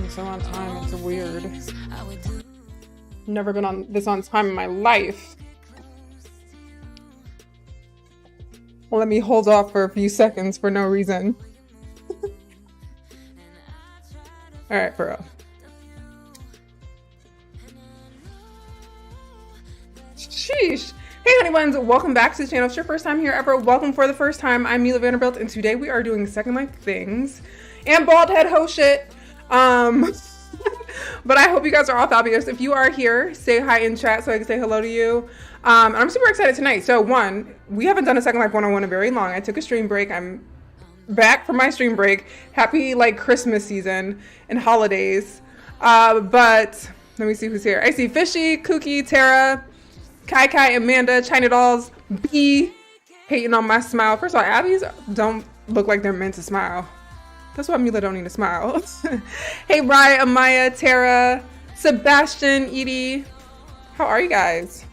I'm so on time, it's weird. Never been on this on time in my life. Well, let me hold off for a few seconds for no reason. All right, for real. Sheesh. Hey honey buns, welcome back to the channel. If it's your first time here ever, welcome for the first time. I'm Meela Vanderbuilt, and today we are doing Second Life things and bald head ho shit. But I hope you guys are all fabulous. If you are here, say hi in chat so I can say hello to you. I'm super excited tonight. So one, we haven't done a Second Life 101 in very long. I took a stream break. I'm back from my stream break. Happy like Christmas season and holidays. But let me see who's here. I see Fishy, Kookie, Tara, Kai Kai, Amanda, China Dolls, B, hating on my smile. First of all, Abby's don't look like they're meant to smile. That's why Meela don't need to smile. Hey, Rye, Amaya, Tara, Sebastian, Edie. How are you guys?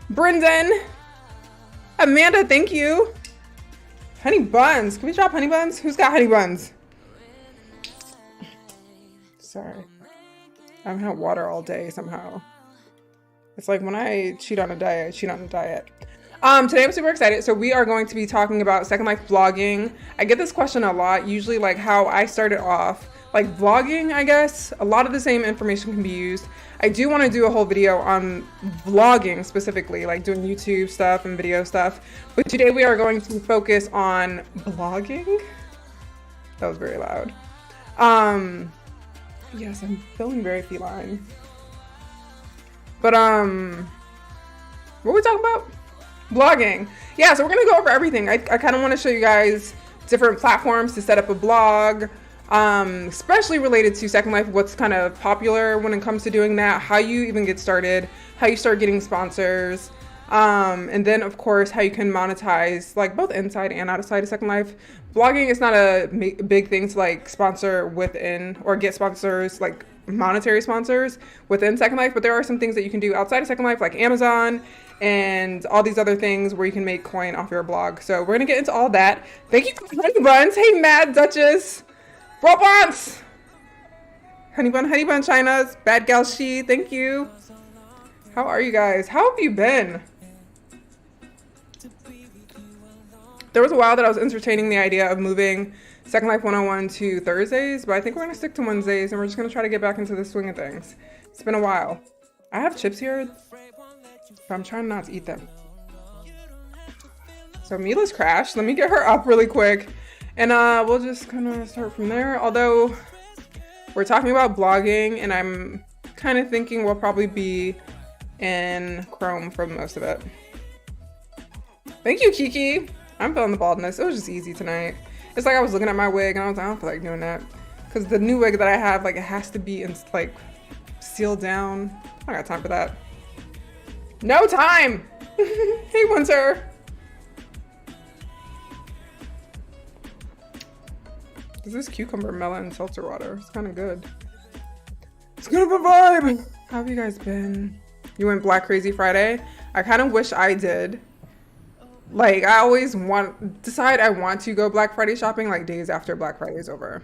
Brendan, Amanda, thank you. Honey buns. Can we drop honey buns? Who's got honey buns? Sorry. I haven't had water all day somehow. It's like when I cheat on a diet, I cheat on a diet. Today I'm super excited. So we are going to be talking about Second Life vlogging. I get this question a lot, usually like how I started off. Like vlogging, I guess, a lot of the same information can be used. I do want to do a whole video on vlogging specifically, like doing YouTube stuff and video stuff. But today we are going to focus on blogging. That was very loud. Yes, I'm feeling very feline. But what are we talking about? Blogging. Yeah, so we're gonna go over everything. I kind of want to show you guys different platforms to set up a blog, especially related to Second Life, what's kind of popular when it comes to doing that, how you even get started, how you start getting sponsors, and then of course how you can monetize like both inside and outside of Second Life. Blogging is not a big thing to like sponsor within or get sponsors, like monetary sponsors within Second Life, but there are some things that you can do outside of Second Life, like Amazon and all these other things where you can make coin off your blog. So we're gonna get into all that. Thank you for honey buns. Hey Mad Duchess, Robons, honey bun China's bad gal she. Thank you. How are you guys? How have you been? There was a while that I was entertaining the idea of moving Second Life 101 to Thursdays, but I think we're gonna stick to Wednesdays and we're just gonna try to get back into the swing of things. It's been a while. I have chips here, but I'm trying not to eat them. So Meela's crashed. Let me get her up really quick and we'll just kind of start from there. Although we're talking about blogging and I'm kind of thinking we'll probably be in Chrome for most of it. Thank you, Kiki. I'm feeling the baldness. It was just easy tonight. It's like I was looking at my wig and I was like, I don't feel like doing that. Because the new wig that I have, like it has to be in, like sealed down. I don't got time for that. No time! Hey, Winter. This is cucumber melon seltzer water. It's kind of good. It's kind of a vibe. How have you guys been? You went Black Crazy Friday? I kind of wish I did. Like, I always decide I want to go Black Friday shopping like days after Black Friday is over.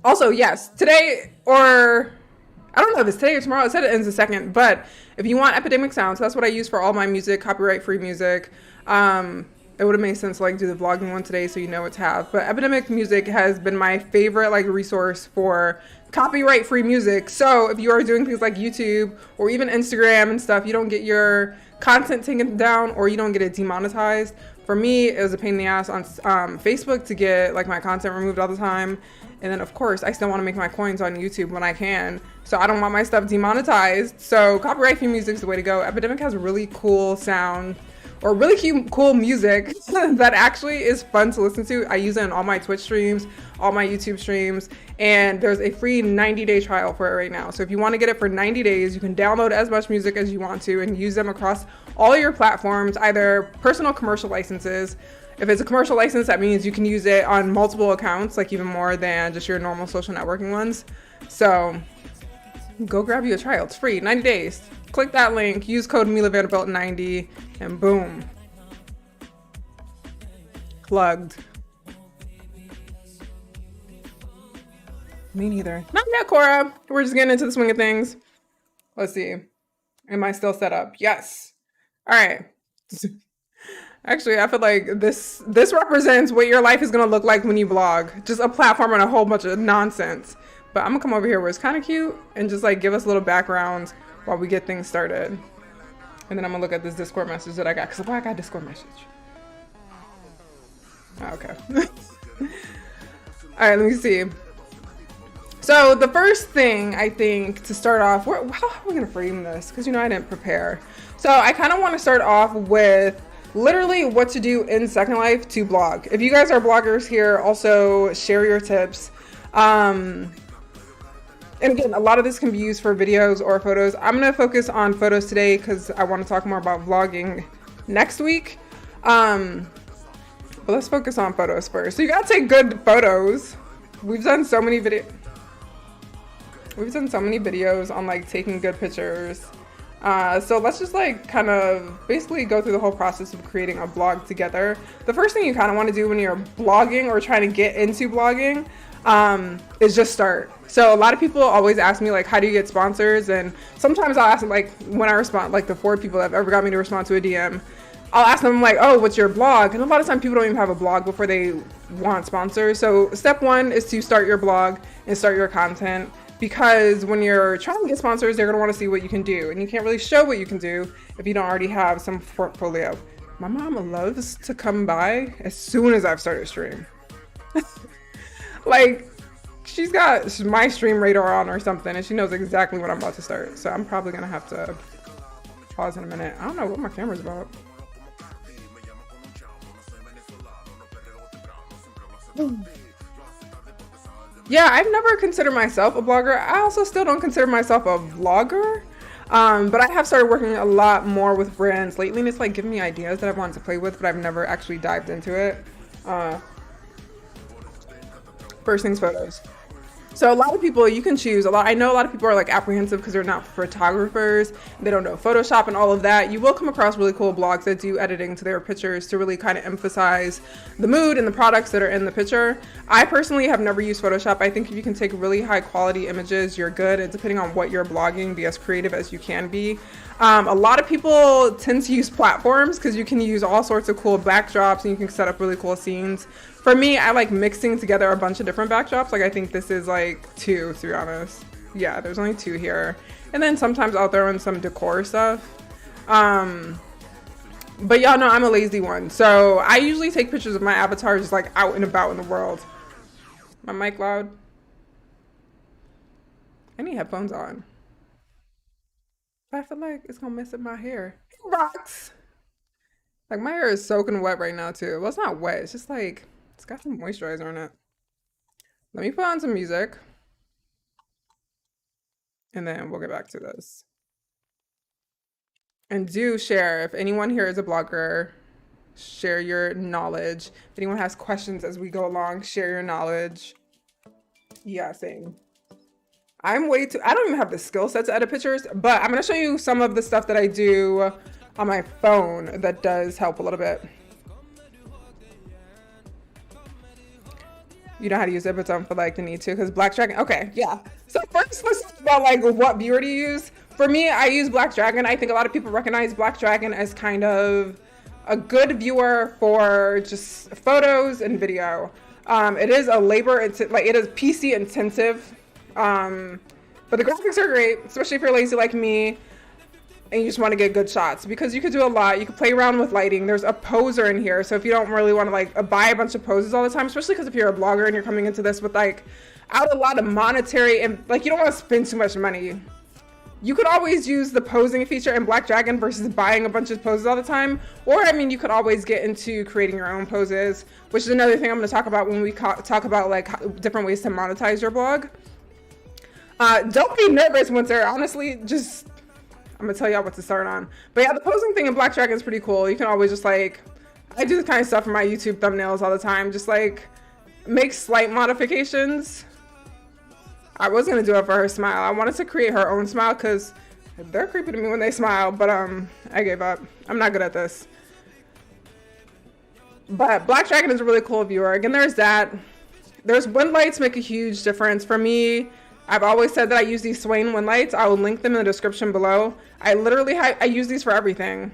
Also, yes, today, or I don't know if it's today or tomorrow, it said it ends the 2nd, but if you want Epidemic Sounds, that's what I use for all my music, copyright-free music. It would have made sense to like do the vlogging one today so you know what to have. But Epidemic Music has been my favorite like resource for copyright-free music. So if you are doing things like YouTube or even Instagram and stuff, you don't get your content taken down or you don't get it demonetized. For me, it was a pain in the ass on Facebook to get like my content removed all the time. And then of course, I still want to make my coins on YouTube when I can. So I don't want my stuff demonetized. So copyright-free music is the way to go. Epidemic has really cool sound or really cute, cool music that actually is fun to listen to. I use it in all my Twitch streams, all my YouTube streams, and there's a free 90-day trial for it right now. So if you want to get it for 90 days, you can download as much music as you want to and use them across all your platforms, either personal commercial licenses. If it's a commercial license, that means you can use it on multiple accounts, like even more than just your normal social networking ones. So go grab you a trial. It's free, 90 days. Click that link, use code Meela Vanderbuilt 90, and boom. Plugged. Me neither. Not yet, Cora. We're just getting into the swing of things. Let's see. Am I still set up? Yes. All right. Actually, I feel like this represents what your life is gonna look like when you blog. Just a platform and a whole bunch of nonsense. But I'm gonna come over here where it's kind of cute and just like give us a little background while we get things started. And then I'm gonna look at this Discord message that I got, because I got a Discord message. Oh, okay. All right, let me see. So the first thing I think to start off, how are we gonna frame this? Because I didn't prepare. So I kind of want to start off with literally what to do in Second Life to blog. If you guys are bloggers here, also share your tips. And again, a lot of this can be used for videos or photos. I'm gonna focus on photos today because I want to talk more about vlogging next week. But let's focus on photos first. So you gotta take good photos. We've done so many videos on like taking good pictures. So let's just like kind of basically go through the whole process of creating a blog together. The first thing you kind of want to do when you're blogging or trying to get into blogging is just start. So a lot of people always ask me like, how do you get sponsors? And sometimes I'll ask them like, when I respond, like the 4 people that have ever got me to respond to a DM, I'll ask them like, oh, what's your blog? And a lot of times people don't even have a blog before they want sponsors. So step 1 is to start your blog and start your content. Because when you're trying to get sponsors, they're going to want to see what you can do. And you can't really show what you can do if you don't already have some portfolio. My mom loves to come by as soon as I've started stream. Like, she's got my stream radar on or something, and she knows exactly when I'm about to start. So I'm probably going to have to pause in a minute. I don't know what my camera's about. Yeah, I've never considered myself a blogger. I also still don't consider myself a vlogger. But I have started working a lot more with brands lately, and it's like giving me ideas that I've wanted to play with, but I've never actually dived into it. First things photos. So a lot of people, you can choose I know a lot of people are like apprehensive because they're not photographers, they don't know Photoshop and all of that. You will come across really cool blogs that do editing to their pictures to really kind of emphasize the mood and the products that are in the picture. I personally have never used Photoshop. I think if you can take really high quality images, you're good. And depending on what you're blogging, be as creative as you can be. A lot of people tend to use platforms because you can use all sorts of cool backdrops and you can set up really cool scenes. For me, I like mixing together a bunch of different backdrops. Like I think this is like 2, to be honest. Yeah, there's only 2 here. And then sometimes I'll throw in some decor stuff. But y'all know I'm a lazy one. So I usually take pictures of my avatar just like out and about in the world. My mic loud? I need headphones on. I feel like it's gonna mess up my hair. It rocks. Like my hair is soaking wet right now too. Well, it's not wet. It's just like, it's got some moisturizer in it. Let me put on some music. And then we'll get back to this. And do share. If anyone here is a blogger, share your knowledge. If anyone has questions as we go along, share your knowledge. Yeah, same. I don't even have the skill set to edit pictures, but I'm gonna show you some of the stuff that I do on my phone that does help a little bit. You know how to use it, but don't feel like the need to, because Black Dragon, okay, yeah. So first, let's talk about like what viewer to use. For me, I use Black Dragon. I think a lot of people recognize Black Dragon as kind of a good viewer for just photos and video. It is a it is PC intensive. But the graphics are great, especially if you're lazy like me and you just want to get good shots, because you could do a lot. You could play around with lighting. There's a poser in here, so if you don't really want to like buy a bunch of poses all the time, especially because if you're a blogger and you're coming into this with like out a lot of monetary and like you don't want to spend too much money, you could always use the posing feature in Black Dragon versus buying a bunch of poses all the time. Or I mean, you could always get into creating your own poses, which is another thing I'm going to talk about when we talk about like different ways to monetize your blog. Don't be nervous once they're honestly just, I'm gonna tell y'all what to start on. But yeah, the posing thing in Black Dragon is pretty cool. You can always just like, I do this kind of stuff for my YouTube thumbnails all the time. Just like make slight modifications. I was gonna do it for her smile. I wanted to create her own smile because they're creepy to me when they smile, but I gave up. I'm not good at this. But Black Dragon is a really cool viewer. Again, there's that. There's wind lights make a huge difference. For me, I've always said that I use these Swain wind lights. I will link them in the description below. I literally I use these for everything.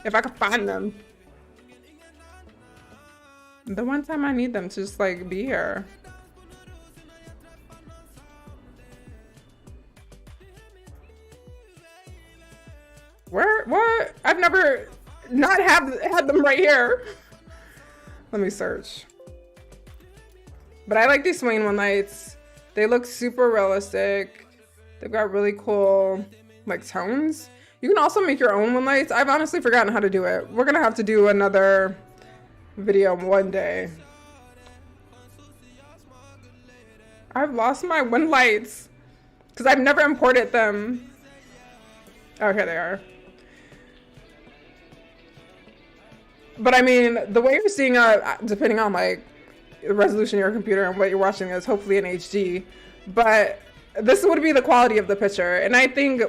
If I could find them. The one time I need them to just like be here. Where? What? I've never not had them right here. Let me search. But I like these Swain one lights. They look super realistic. They've got really cool like tones. You can also make your own one lights. I've honestly forgotten how to do it. We're gonna have to do another video one day. I've lost my wind lights because I've never imported them. Oh, here they are. But I mean, the way you're seeing depending on like the resolution of your computer and what you're watching is hopefully in HD, but this would be the quality of the picture. And I think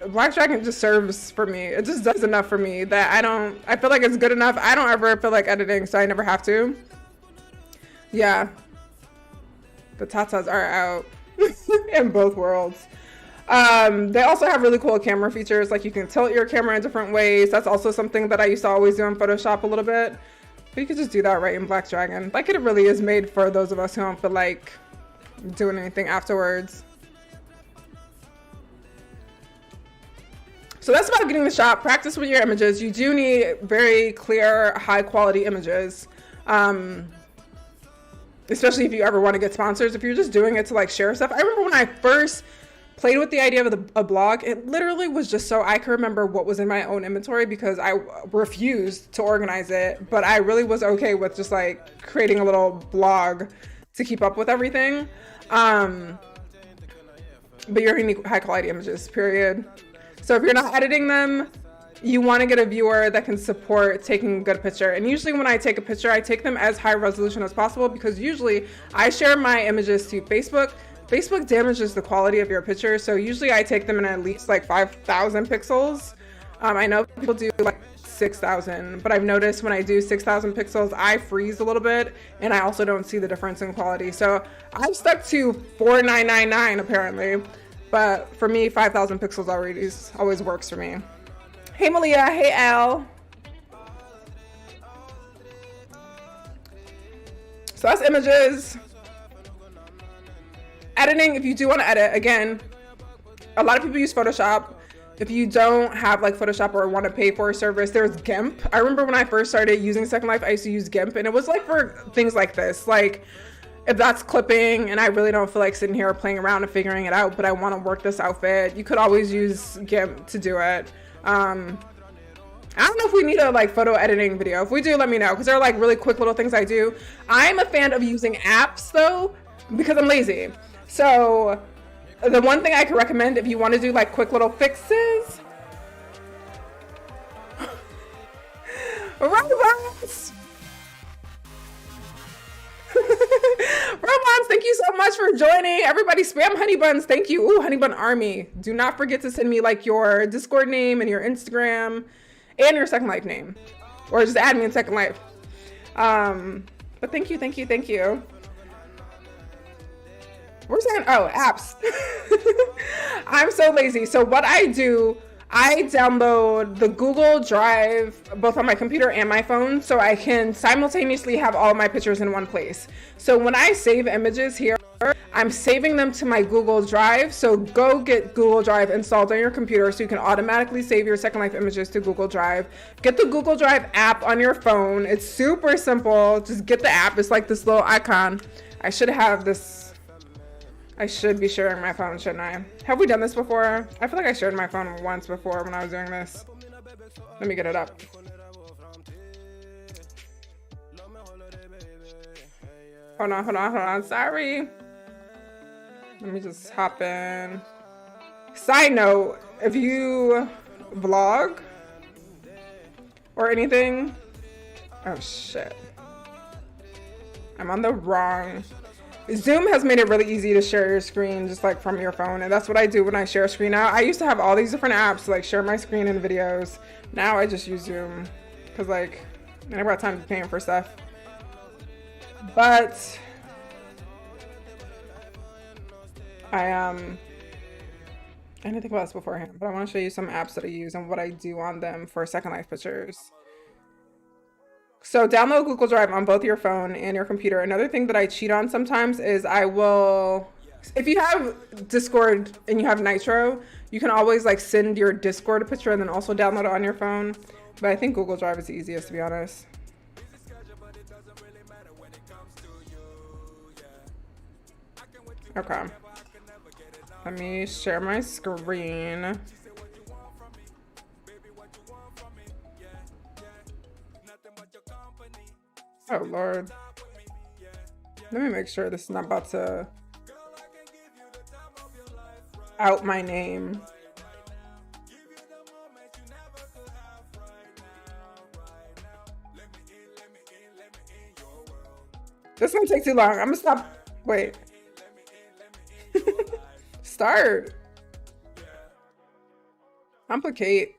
Black Dragon just serves for me. It just does enough for me that I feel like it's good enough. I don't ever feel like editing, so I never have to. Yeah. The tatas are out in both worlds. They also have really cool camera features, like you can tilt your camera in different ways. That's also something that I used to always do in Photoshop a little bit. But you could just do that right in Black Dragon. Like, it really is made for those of us who don't feel like doing anything afterwards. So that's about getting the shot. Practice with your images. You do need very clear, high quality images. Especially if you ever want to get sponsors. If you're just doing it to like share stuff. I remember when I first played with the idea of a blog, it literally was just so I could remember what was in my own inventory because I refused to organize it. But I really was okay with just like creating a little blog to keep up with everything. But you're gonna need high quality images, period. So if you're not editing them, you want to get a viewer that can support taking a good picture. And usually when I take a picture, I take them as high resolution as possible because usually I share my images to Facebook. Facebook damages the quality of your picture. So usually I take them in at least like 5,000 pixels. I know people do like 6,000, but I've noticed when I do 6,000 pixels, I freeze a little bit and I also don't see the difference in quality. So I've stuck to 4999 apparently. But for me, 5,000 pixels always works for me. Hey, Meela. Hey, Al. So that's images. Editing, if you do want to edit, again, a lot of people use Photoshop. If you don't have like Photoshop or want to pay for a service, there's GIMP. I remember when I first started using Second Life, I used to use GIMP, and it was like for things like this. Like, if that's clipping and I really don't feel like sitting here playing around and figuring it out, but I want to work this outfit, you could always use GIMP to do it. I don't know if we need a like photo editing video. If we do, let me know, because they're like really quick little things I do. I'm a fan of using apps though, because I'm lazy. So the one thing I could recommend if you want to do like quick little fixes, robots. Robots, thank you so much for joining. Everybody spam honey buns. Thank you. Ooh, honey bun army. Do not forget to send me like your Discord name and your Instagram and your Second Life name, or just add me in Second Life. But thank you, thank you, thank you. We're saying, oh, apps. I'm so lazy. So what I do, I download the Google Drive both on my computer and my phone so I can simultaneously have all my pictures in one place. So when I save images here, I'm saving them to my Google Drive. So go get Google Drive installed on your computer so you can automatically save your Second Life images to Google Drive. Get the Google Drive app on your phone. It's super simple. Just get the app. It's like this little icon. I should have this. I should be sharing my phone, shouldn't I? Have we done this before? I feel like I shared my phone once before when I was doing this. Let me get it up. Hold on. Sorry. Let me just hop in. Side note, if you vlog or anything, oh shit. I'm on the wrong. Zoom has made it really easy to share your screen just like from your phone, and that's what I do when I share a screen now. I used to have all these different apps to like share my screen and videos. Now I just use Zoom because like I never got time to be paying for stuff. But I I didn't think about this beforehand, but I want to show you some apps that I use and what I do on them for Second Life pictures. So download Google Drive on both your phone and your computer. Another thing that I cheat on sometimes is I will, if you have Discord and you have Nitro, you can always like send your Discord picture and then also download it on your phone. But I think Google Drive is the easiest, to be honest. Okay. Let me share my screen. Oh, Lord. Let me make sure this is not about to out my name. This is gonna take too long. I'm gonna stop. Wait. Start. Complicate.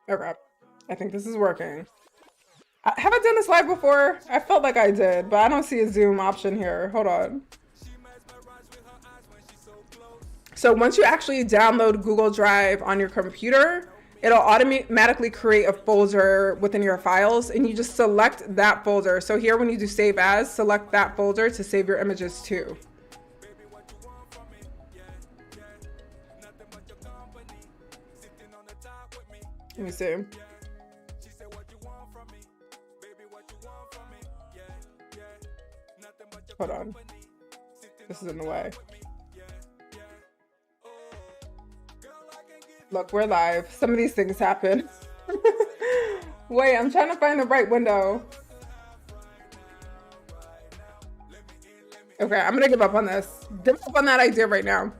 Okay. I think this is working. Have I done this live before? I felt like I did, but I don't see a zoom option here. Hold on. So once you actually download Google Drive on your computer, it'll automatically create a folder within your files, and you just select that folder. So here when you do save as, select that folder to save your images to. Let me see. Hold on. This is in the way. Look, we're live. Some of these things happen. Wait, I'm trying to find the right window. Okay, I'm gonna give up on this. Give up on that idea right now.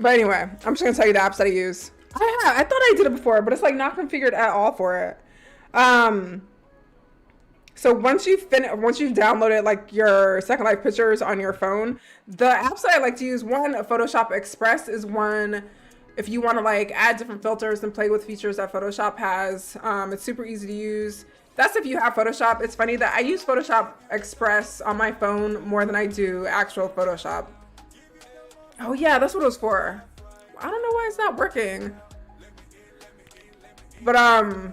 But anyway, I'm just gonna tell you the apps that I use. I thought I did it before, but it's like not configured at all for it. So once you've downloaded like your Second Life pictures on your phone, the apps that I like to use, one, Photoshop Express is one. If you want to like add different filters and play with features that Photoshop has, it's super easy to use. That's if you have Photoshop. It's funny that I use Photoshop Express on my phone more than I do actual Photoshop. Oh yeah, that's what it was for. I don't know why it's not working. But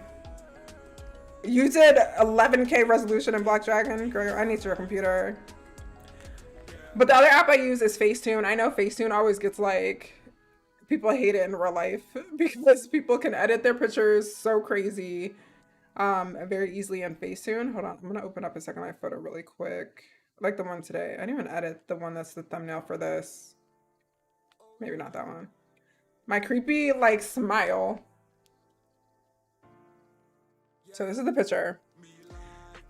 you did 11K resolution in Black Dragon. Girl, I need your computer. But the other app I use is Facetune. I know Facetune always gets like, people hate it in real life because people can edit their pictures so crazy very easily in Facetune. Hold on, I'm gonna open up a Second Life photo really quick. Like the one today. I didn't even edit the one that's the thumbnail for this. Maybe not that one. My creepy like smile. So this is the picture.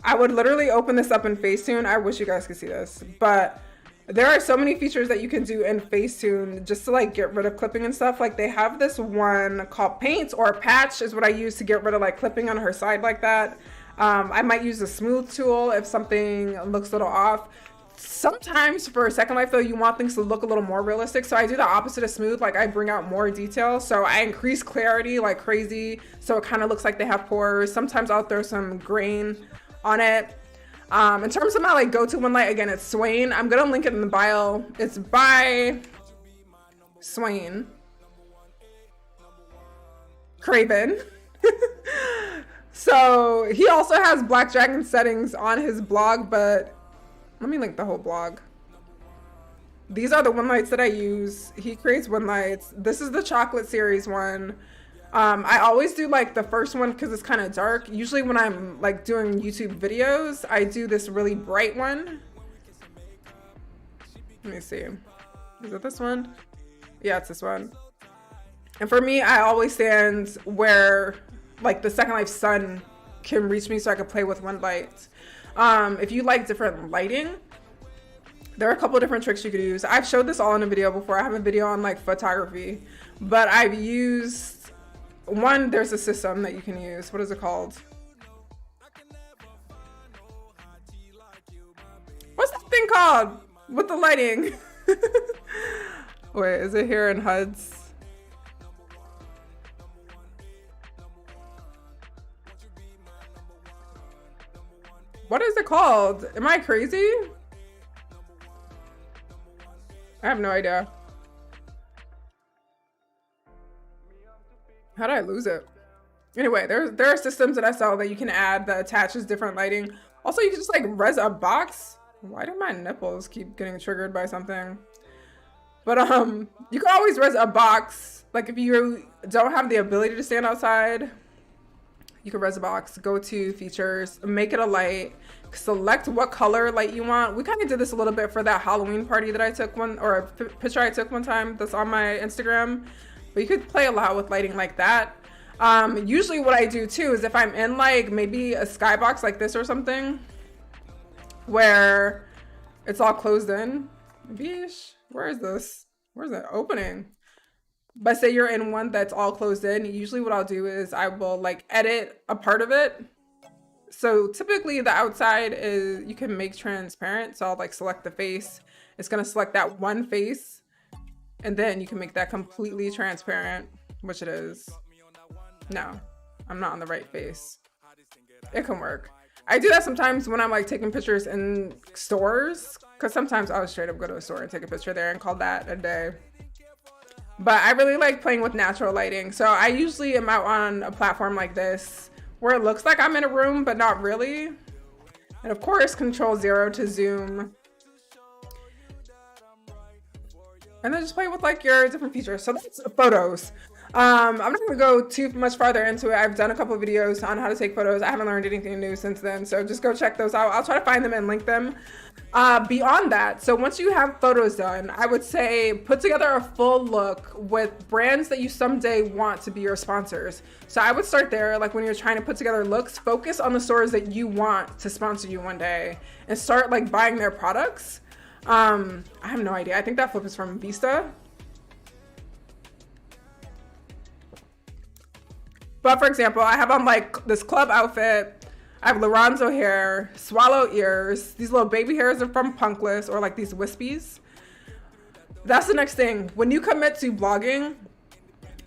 I would literally open this up in Facetune. I wish you guys could see this, but there are so many features that you can do in Facetune just to like get rid of clipping and stuff. Like they have this one called Paint or Patch is what I use to get rid of like clipping on her side like that. I might use the smooth tool if something looks a little off. Sometimes for Second Life though, you want things to look a little more realistic. So I do the opposite of smooth. Like I bring out more detail. So I increase clarity like crazy. So it kind of looks like they have pores. Sometimes I'll throw some grain on it. In terms of my like go-to one light, again, it's Swain. I'm going to link it in the bio. It's by Swain. Craven. So he also has Black Dragon settings on his blog, but let me link the whole blog. These are the one lights that I use. He creates one lights. This is the chocolate series one. I always do like the first one because it's kind of dark. Usually when I'm like doing YouTube videos, I do this really bright one. Let me see. Is it this one? Yeah, it's this one. And for me, I always stand where like the Second Life sun can reach me so I can play with one light. If you like different lighting, there are a couple of different tricks you could use. I've showed this all in a video before. I have a video on like photography, but I've used one. There's a system that you can use. What is it called? What's that thing called with the lighting? Wait, is it here in HUDs? What is it called? Am I crazy? I have no idea. How did I lose it? Anyway, there are systems that I saw that you can add that attaches different lighting. Also, you can just like res a box. Why do my nipples keep getting triggered by something? But you can always res a box. Like if you don't have the ability to stand outside, you can res a box, go to features, make it a light, select what color light you want. We kind of did this a little bit for that Halloween party that I took or a picture I took one time that's on my Instagram. But you could play a lot with lighting like that. Usually what I do too is if I'm in like maybe a skybox like this or something where it's all closed in. Bish, where is this? Where's the opening? But say you're in one that's all closed in, usually what I'll do is I will like edit a part of it. So typically the outside is, you can make transparent. So I'll like select the face. It's gonna select that one face and then you can make that completely transparent, which it is. No, I'm not on the right face. It can work. I do that sometimes when I'm like taking pictures in stores, because sometimes I'll straight up go to a store and take a picture there and call that a day. But I really like playing with natural lighting. So I usually am out on a platform like this where it looks like I'm in a room, but not really. And of course, Control-0 to zoom. And then just play with like your different features. So that's photos. I'm not gonna go too much farther into it. I've done a couple of videos on how to take photos. I haven't learned anything new since then. So just go check those out. I'll try to find them and link them. Beyond that, so once you have photos done, I would say put together a full look with brands that you someday want to be your sponsors. So I would start there, like when you're trying to put together looks, focus on the stores that you want to sponsor you one day and start like buying their products. I have no idea. I think that flip is from Vista. But for example, I have on like this club outfit. I have Lorenzo hair, swallow ears. These little baby hairs are from Punkless or like these wispies. That's the next thing. When you commit to blogging,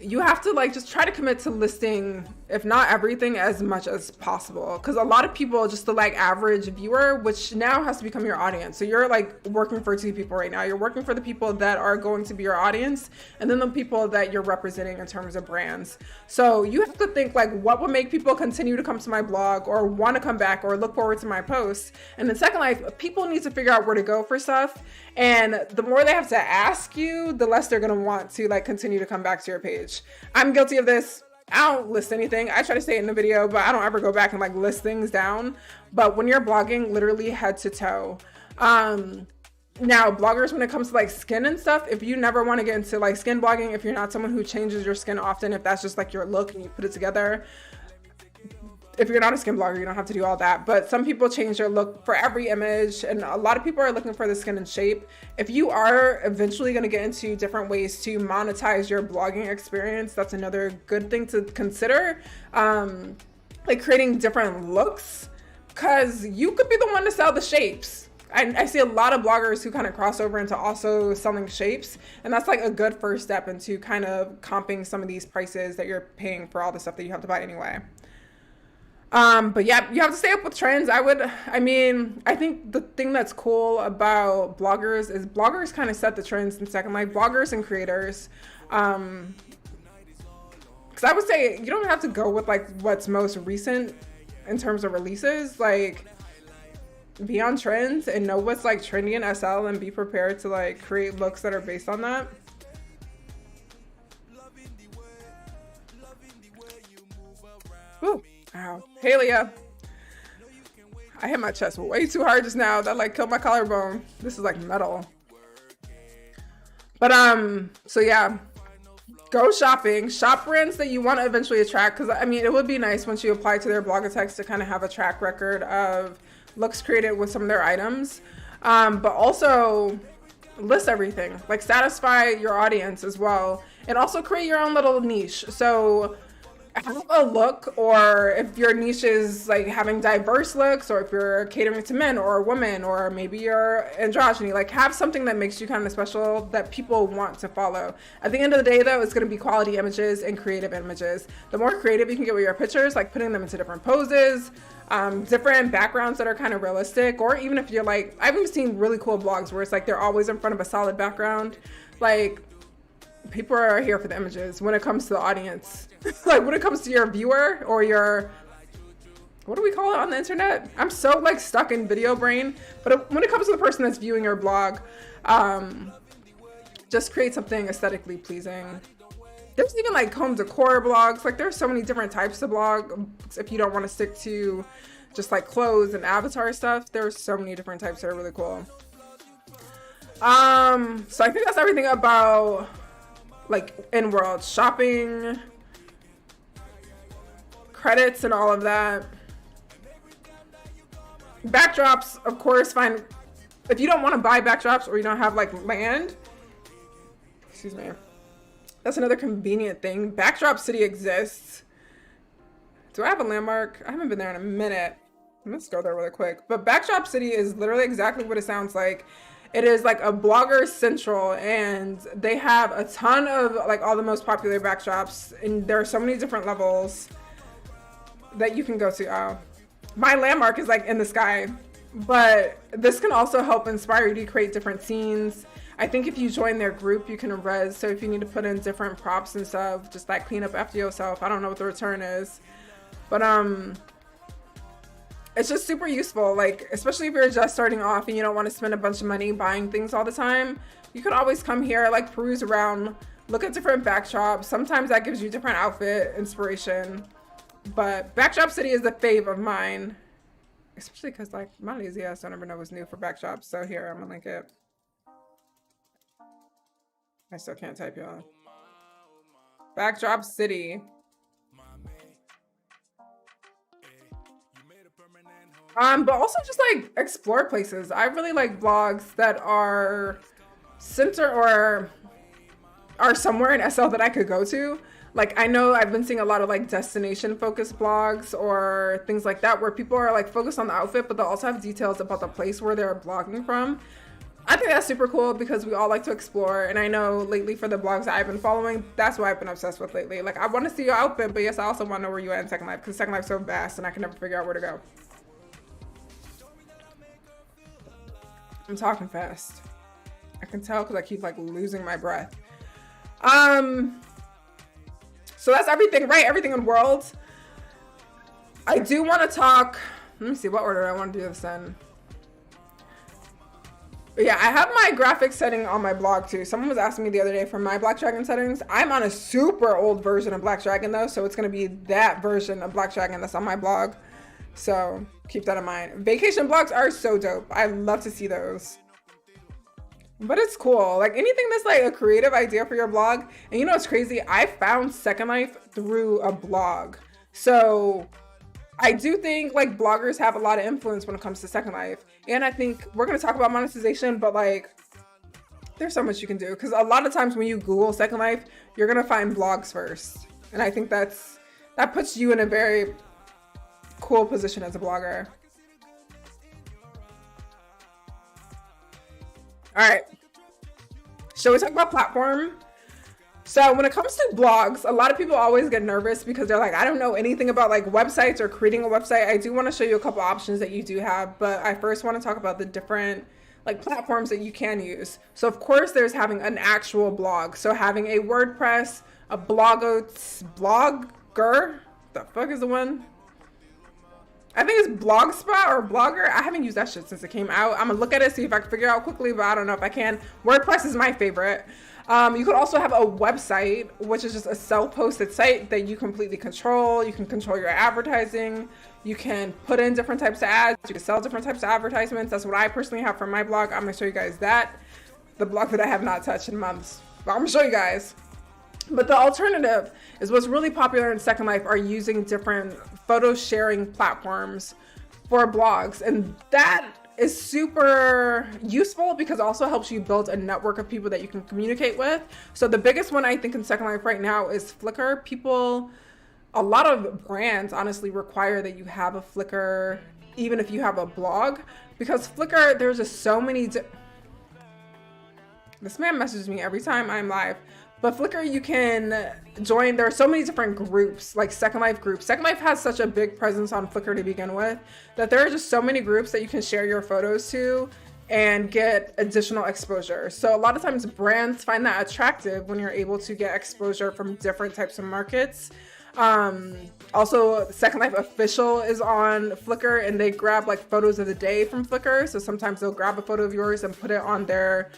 you have to like just try to commit to listing, if not everything, as much as possible. Because a lot of people, just the like average viewer, which now has to become your audience. So you're like working for two people right now. You're working for the people that are going to be your audience, and then the people that you're representing in terms of brands. So you have to think like, what would make people continue to come to my blog or want to come back or look forward to my posts? And then Second Life, people need to figure out where to go for stuff. And the more they have to ask you, the less they're going to want to like continue to come back to your page. I'm guilty of this. I don't list anything. I try to say it in the video, but I don't ever go back and like list things down. But when you're blogging, literally head to toe. Now bloggers, when it comes to like skin and stuff, if you never want to get into like skin blogging, if you're not someone who changes your skin often, if that's just like your look and you put it together, if you're not a skin blogger, you don't have to do all that. But some people change their look for every image, and a lot of people are looking for the skin and shape. If you are eventually going to get into different ways to monetize your blogging experience, that's another good thing to consider. Like creating different looks, because you could be the one to sell the shapes. I see a lot of bloggers who kind of cross over into also selling shapes, and that's like a good first step into kind of comping some of these prices that you're paying for all the stuff that you have to buy anyway. But yeah, you have to stay up with trends. I think the thing that's cool about bloggers is bloggers kind of set the trends in Second Life, bloggers and creators. Because I would say you don't have to go with like what's most recent in terms of releases. Like, be on trends and know what's like trendy in SL and be prepared to like create looks that are based on that. Ooh. Ow. Halia. I hit my chest way too hard just now. That like killed my collarbone. This is like metal. But so yeah, go shopping. Shop brands that you want to eventually attract, because I mean it would be nice once you apply to their blogger text to kind of have a track record of looks created with some of their items. But also list everything. Like satisfy your audience as well, and also create your own little niche. So have a look, or if your niche is like having diverse looks, or if you're catering to men or women, or maybe you're androgyny, like have something that makes you kind of special that people want to follow. At the end of the day though, it's going to be quality images and creative images. The more creative you can get with your pictures, like putting them into different poses, different backgrounds that are kind of realistic, or even if you're like, I've even seen really cool blogs where it's like they're always in front of a solid background. Like, people are here for the images when it comes to the audience. Like when it comes to your viewer or your, what do we call it on the internet? I'm so like stuck in video brain. But when it comes to the person that's viewing your blog, just create something aesthetically pleasing. There's even like home decor blogs. Like there's so many different types of blogs. If you don't want to stick to just like clothes and avatar stuff, there's so many different types that are really cool. So I think that's everything about like in-world shopping, credits and all of that. Backdrops, of course, fine. If you don't want to buy backdrops or you don't have like land, excuse me, that's another convenient thing. Backdrop City exists. Do I have a landmark? I haven't been there in a minute. Let's go there really quick. But Backdrop City is literally exactly what it sounds like. It is like a blogger central, and they have a ton of like all the most popular backdrops, and there are so many different levels that you can go to. My landmark is like in the sky, but this can also help inspire you to create different scenes. I think if you join their group, you can res. So if you need to put in different props and stuff, just like clean up after yourself. I don't know what the return is, but it's just super useful, like especially if you're just starting off and you don't want to spend a bunch of money buying things all the time. You could always come here, like peruse around, look at different backdrops. Sometimes that gives you different outfit inspiration, but Backdrop City is a fave of mine, especially because like my lazy ass don't ever know what's new for backdrops. So here, I'm gonna link it. I still can't type, y'all. Backdrop City. But also just like explore places. I really like blogs that are center or are somewhere in SL that I could go to. Like I know I've been seeing a lot of like destination focused blogs or things like that where people are like focused on the outfit, but they'll also have details about the place where they're blogging from. I think that's super cool because we all like to explore, and I know lately for the blogs that I've been following, that's what I've been obsessed with lately. Like I want to see your outfit, but yes, I also want to know where you are in Second Life because Second Life's so vast and I can never figure out where to go. I'm talking fast. I can tell because I keep like losing my breath. So that's everything, right? Everything in worlds. I do want to talk. Let me see what order I want to do this in. But yeah, I have my graphics setting on my blog too. Someone was asking me the other day for my Black Dragon settings. I'm on a super old version of Black Dragon though, so it's going to be that version of Black Dragon that's on my blog. So keep that in mind. Vacation blogs are so dope. I love to see those. But it's cool. Like anything that's like a creative idea for your blog. And you know what's crazy? I found Second Life through a blog. So I do think like bloggers have a lot of influence when it comes to Second Life. And I think we're going to talk about monetization, but like there's so much you can do. Because a lot of times when you Google Second Life, you're going to find blogs first. And I think that puts you in a very cool position as a blogger. All right, shall we talk about platform? So when it comes to blogs, a lot of people always get nervous because they're like, I don't know anything about like websites or creating a website. I do want to show you a couple options that you do have, but I first want to talk about the different like platforms that you can use. So of course there's having an actual blog. So having a WordPress, a Blogger, the fuck is the one? I think it's Blogspot or Blogger. I haven't used that shit since it came out. I'm gonna look at it, see if I can figure it out quickly, but I don't know if I can. WordPress is my favorite. You could also have a website, which is just a self-hosted site that you completely control. You can control your advertising. You can put in different types of ads. You can sell different types of advertisements. That's what I personally have for my blog. I'm gonna show you guys that. The blog that I have not touched in months, but I'm gonna show you guys. But the alternative is what's really popular in Second Life are using different photo sharing platforms for blogs. And that is super useful because it also helps you build a network of people that you can communicate with. So the biggest one I think in Second Life right now is Flickr. People a lot of brands honestly require that you have a Flickr, even if you have a blog, because Flickr, there's just so many. This man messages me every time I'm live. But Flickr, you can join. There are so many different groups, like Second Life groups. Second Life has such a big presence on Flickr to begin with that there are just so many groups that you can share your photos to and get additional exposure. So a lot of times brands find that attractive when you're able to get exposure from different types of markets. Also, Second Life Official is on Flickr, and they grab like photos of the day from Flickr. So sometimes they'll grab a photo of yours and put it on their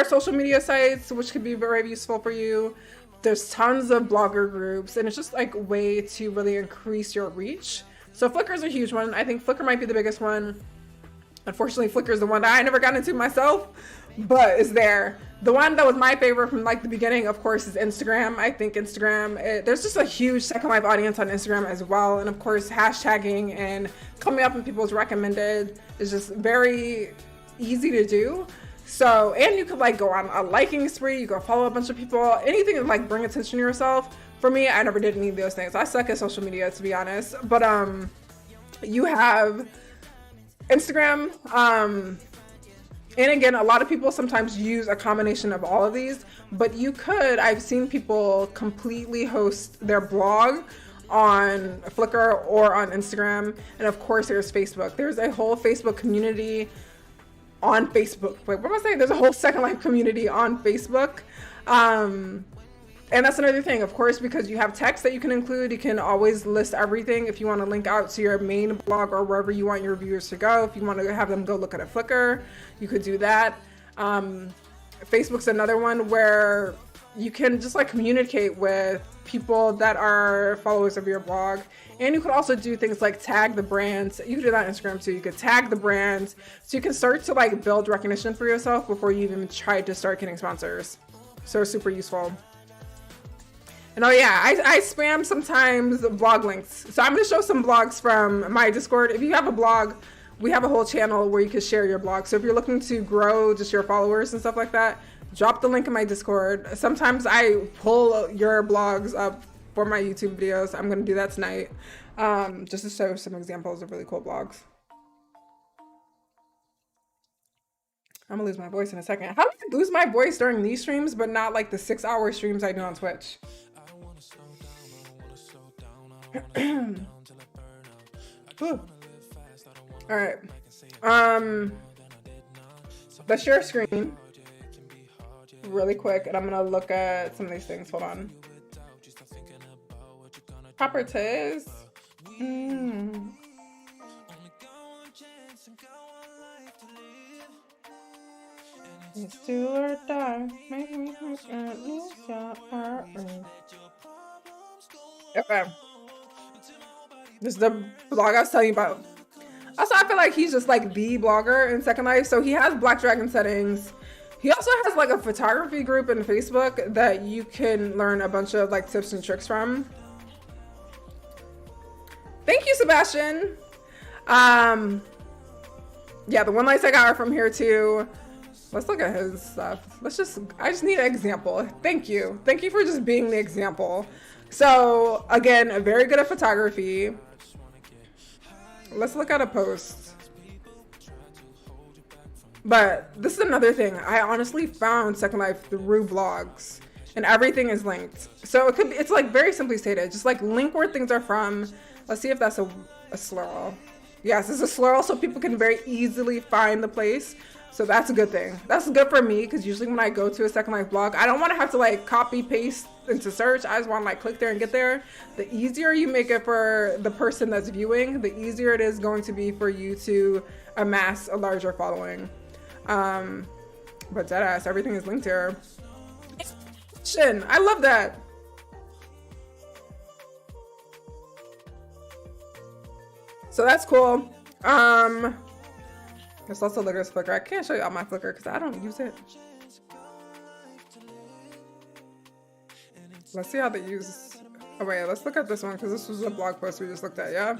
social media sites, which could be very useful for you. There's tons of blogger groups, and it's just like a way to really increase your reach. So Flickr is a huge one. I think Flickr might be the biggest one. Unfortunately, Flickr is the one that I never got into myself, but it's there. The one that was my favorite from like the beginning, of course, is Instagram. I think Instagram, there's just a huge Second Life audience on Instagram as well. And of course, hashtagging and coming up in people's recommended is just very easy to do. So, and you could like go on a liking spree, you go follow a bunch of people, anything to like bring attention to yourself. For me, I never did any of those things. I suck at social media, to be honest. But you have Instagram, and again, a lot of people sometimes use a combination of all of these, but I've seen people completely host their blog on Flickr or on Instagram. And of course, there's Facebook. There's a whole Facebook community on Facebook. Wait, what am I saying? There's a whole Second Life community on Facebook. And that's another thing, of course, because you have text that you can include. You can always list everything. If you want to link out to your main blog or wherever you want your viewers to go, if you want to have them go look at a Flickr, you could do that. Facebook's another one where you can just like communicate with people that are followers of your blog. And you could also do things like tag the brands. You could do that on Instagram too. You could tag the brands so you can start to like build recognition for yourself before you even try to start getting sponsors. So super useful. And oh yeah, I spam sometimes blog links. So I'm going to show some blogs from my Discord. If you have a blog, we have a whole channel where you can share your blog. So if you're looking to grow just your followers and stuff like that, drop the link in my Discord. Sometimes I pull your blogs up for my YouTube videos. I'm going to do that tonight, just to show some examples of really cool blogs. I'm going to lose my voice in a second. How do I lose my voice during these streams, but not like the 6-hour streams I do on Twitch? All right. Let's share screen really quick, and I'm gonna look at some of these things. Hold on. Properties. It's do or die. Make me okay. This is the blog I was telling you about. Also, I feel like he's just like the blogger in Second Life. So he has Black Dragon settings. He also has like a photography group in Facebook that you can learn a bunch of like tips and tricks from. Thank you, Sebastian. Yeah, the one lights I got are from here too. Let's look at his stuff. I just need an example. Thank you. Thank you for just being the example. So again, very good at photography. Let's look at a post. But this is another thing. I honestly found Second Life through blogs, and everything is linked. So it's like very simply stated, just like link where things are from. Let's see if that's a slur. Yes, it's a slur, so people can very easily find the place. So that's a good thing. That's good for me, because usually when I go to a Second Life blog, I don't want to have to like copy paste into search. I just want to like click there and get there. The easier you make it for the person that's viewing, the easier it is going to be for you to amass a larger following. But deadass, everything is linked here. I love that. So that's cool. Let's also look at this Flickr. I can't show you all my Flickr because I don't use it. Let's see how they use. Oh wait, let's look at this one because this was a blog post we just looked at. Yeah.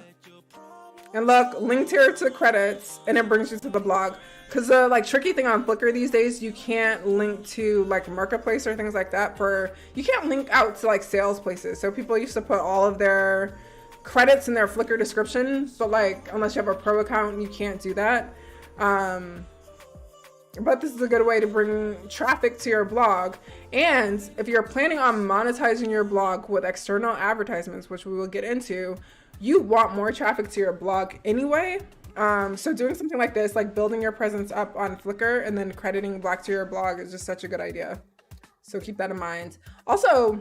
And look, linked here to the credits, and it brings you to the blog. Because the like tricky thing on Flickr these days, you can't link to like marketplace or things like that. You can't link out to like sales places. So people used to put all of their credits in their Flickr description, but like unless you have a pro account, you can't do that. But this is a good way to bring traffic to your blog. And if you're planning on monetizing your blog with external advertisements, which we will get into, you want more traffic to your blog anyway. So doing something like this, like building your presence up on Flickr and then crediting back to your blog is just such a good idea. So keep that in mind. Also,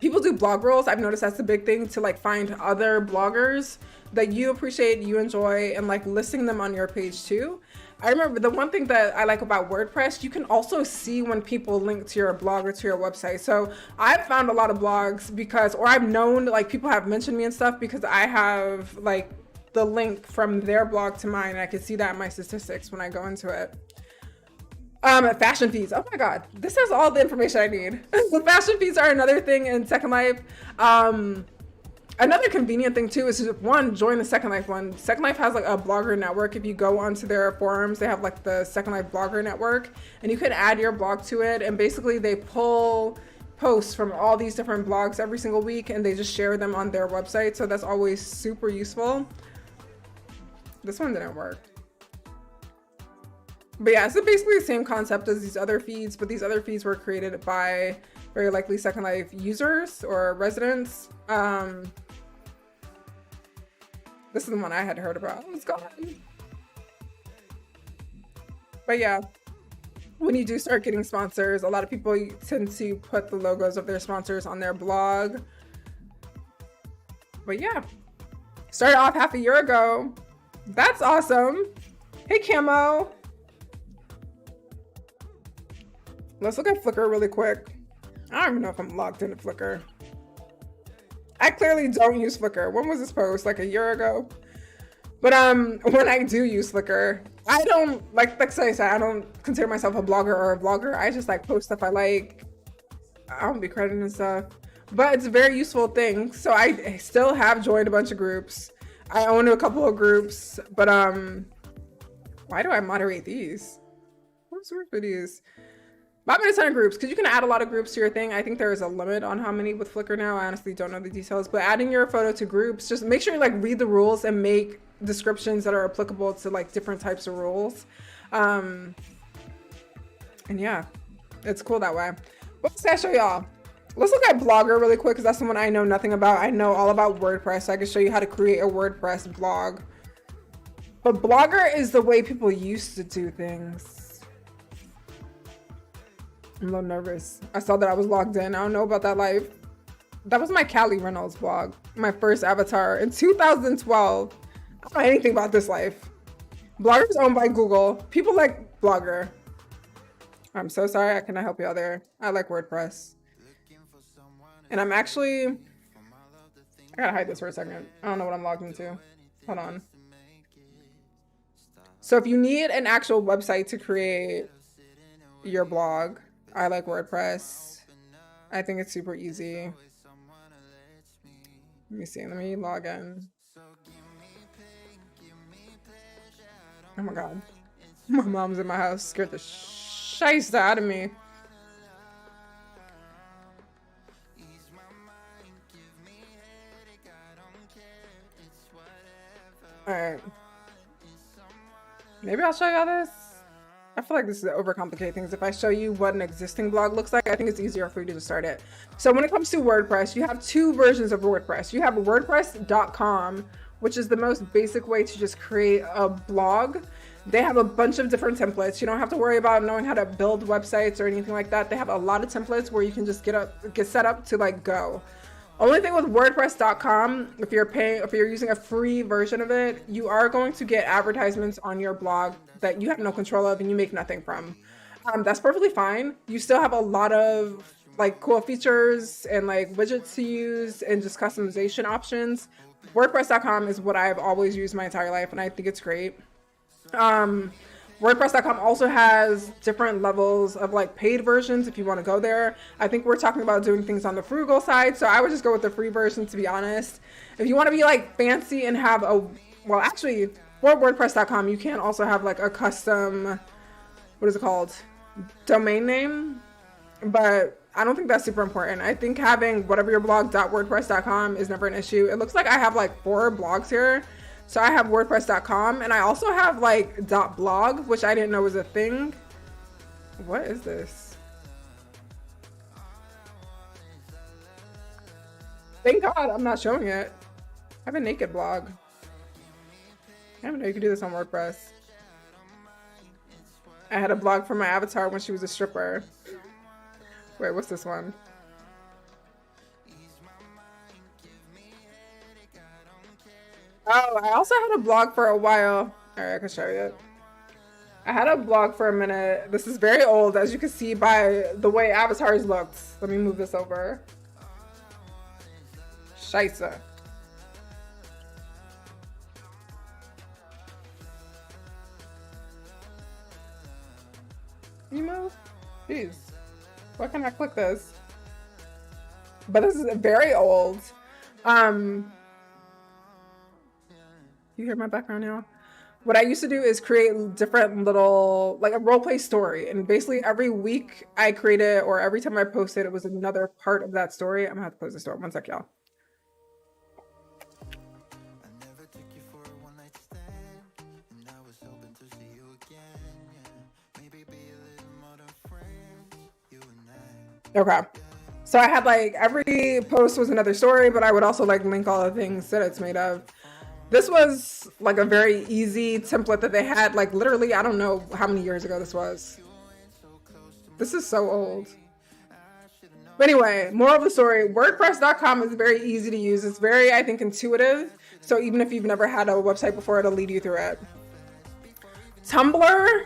people do blog rolls. I've noticed that's the big thing, to like find other bloggers that you appreciate, you enjoy, and like listing them on your page too. I remember the one thing that I like about WordPress, you can also see when people link to your blog or to your website. So I've found a lot of blogs because, or I've known like people have mentioned me and stuff because I have like the link from their blog to mine. And I can see that in my statistics when I go into it. Fashion feeds. Oh my God, this has all the information I need. The fashion feeds are another thing in Second Life. Another convenient thing too is to join the Second Life one. Second Life has like a blogger network. If you go onto their forums, they have like the Second Life blogger network, and you can add your blog to it. And basically they pull posts from all these different blogs every single week, and they just share them on their website. So that's always super useful. This one didn't work. But yeah, it's basically the same concept as these other feeds, but these other feeds were created by very likely Second Life users or residents. This is the one I had heard about. It's gone. But yeah, when you do start getting sponsors, a lot of people tend to put the logos of their sponsors on their blog. But yeah, started off half a year ago. That's awesome. Hey, Camo. Let's look at Flickr really quick. I don't even know if I'm logged into Flickr. I clearly don't use Flickr. When was this post? Like a year ago? But when I do use Flickr, I don't, like I said, I don't consider myself a blogger or a vlogger. I just like post stuff I like. I don't be crediting and stuff. But it's a very useful thing. So I still have joined a bunch of groups. I own a couple of groups, but why do I moderate these? What's the word for these? But I'm in a ton of groups because you can add a lot of groups to your thing. I think there is a limit on how many with Flickr now. I honestly don't know the details, but adding your photo to groups, just make sure you like read the rules and make descriptions that are applicable to like different types of rules. And yeah, it's cool that way. What else can I show y'all? Let's look at Blogger really quick because that's the one I know nothing about. I know all about WordPress, so I can show you how to create a WordPress blog. But Blogger is the way people used to do things. I'm a little nervous. I saw that I was logged in. I don't know about that life. That was my Callie Reynolds blog, my first avatar in 2012. I don't know anything about this life. Blogger is owned by Google. People like Blogger. I'm so sorry I cannot help you out there. I like WordPress. And I'm actually, I gotta hide this for a second. I don't know what I'm logged into. Hold on. So if you need an actual website to create your blog, I like WordPress. I think it's super easy. Let me see. Let me log in. Oh my God. My mom's in my house. Scared the shiest out of me. Alright. Maybe I'll show y'all this. I feel like this is overcomplicate things. If I show you what an existing blog looks like, I think it's easier for you to start it. So when it comes to WordPress, you have two versions of WordPress. You have WordPress.com, which is the most basic way to just create a blog. They have a bunch of different templates. You don't have to worry about knowing how to build websites or anything like that. They have a lot of templates where you can just get set up to like go. Only thing with WordPress.com, if you're using a free version of it, you are going to get advertisements on your blog that you have no control of and you make nothing from. That's perfectly fine. You still have a lot of like cool features and like widgets to use and just customization options. WordPress.com is what I've always used my entire life and I think it's great. WordPress.com also has different levels of like paid versions if you want to go there. I think we're talking about doing things on the frugal side, so I would just go with the free version, to be honest. If you want to be like fancy and have a well, actually, for WordPress.com, you can also have like a custom, what is it called? Domain name. But I don't think that's super important. I think having whateveryourblog.wordpress.com is never an issue. It looks like I have like 4 blogs here. So I have wordpress.com, and I also have like .blog, which I didn't know was a thing. What is this? Thank God I'm not showing it. I have a naked blog. I didn't know you could do this on WordPress. I had a blog for my avatar when she was a stripper. Wait, what's this one? Oh, I also had a blog for a while. All right, I can show you. I had a blog for a minute. This is very old, as you can see by the way avatars looked. Let me move this over. Scheisse. You move? Jeez. Why can't I click this? But this is very old. You hear my background now? What I used to do is create different little, like a roleplay story. And basically every week I created, or every time I posted, it was another part of that story. I'm gonna have to close this door. One sec, y'all. Okay. So I had like every post was another story, but I would also like link all the things that it's made of. This was like a very easy template that they had, like literally, I don't know how many years ago this was. This is so old. But anyway, moral of the story, WordPress.com is very easy to use. It's very, I think, intuitive. So even if you've never had a website before, it'll lead you through it. Tumblr,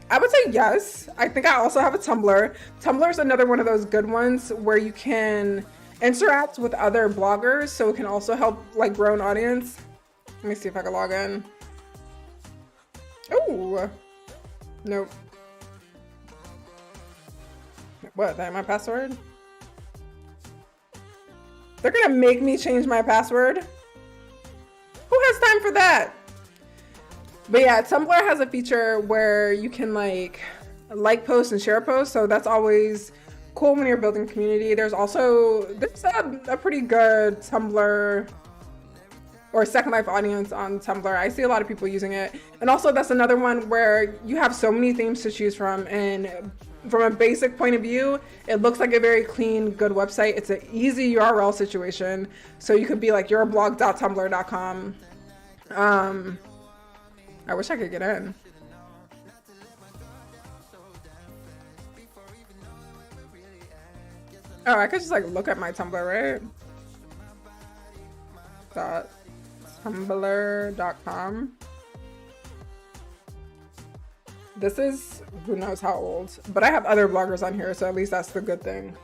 I would say yes. I think I also have a Tumblr. Tumblr is another one of those good ones where you can interact with other bloggers, so it can also help like grow an audience. Let me see if I can log in. Oh, nope. What, that my password? They're gonna make me change my password? Who has time for that? But yeah, Tumblr has a feature where you can like posts and share posts, so that's always cool when you're building community. There's a pretty good Tumblr or Second Life audience on Tumblr. I see a lot of people using it. And also that's another one where you have so many themes to choose from, and from a basic point of view, it looks like a very clean, good website. It's an easy URL situation. So you could be like yourblog.tumblr.com. I wish I could get in. Oh, I could just like look at my Tumblr, right? Tumblr.com. This is who knows how old, but I have other bloggers on here, so at least that's the good thing.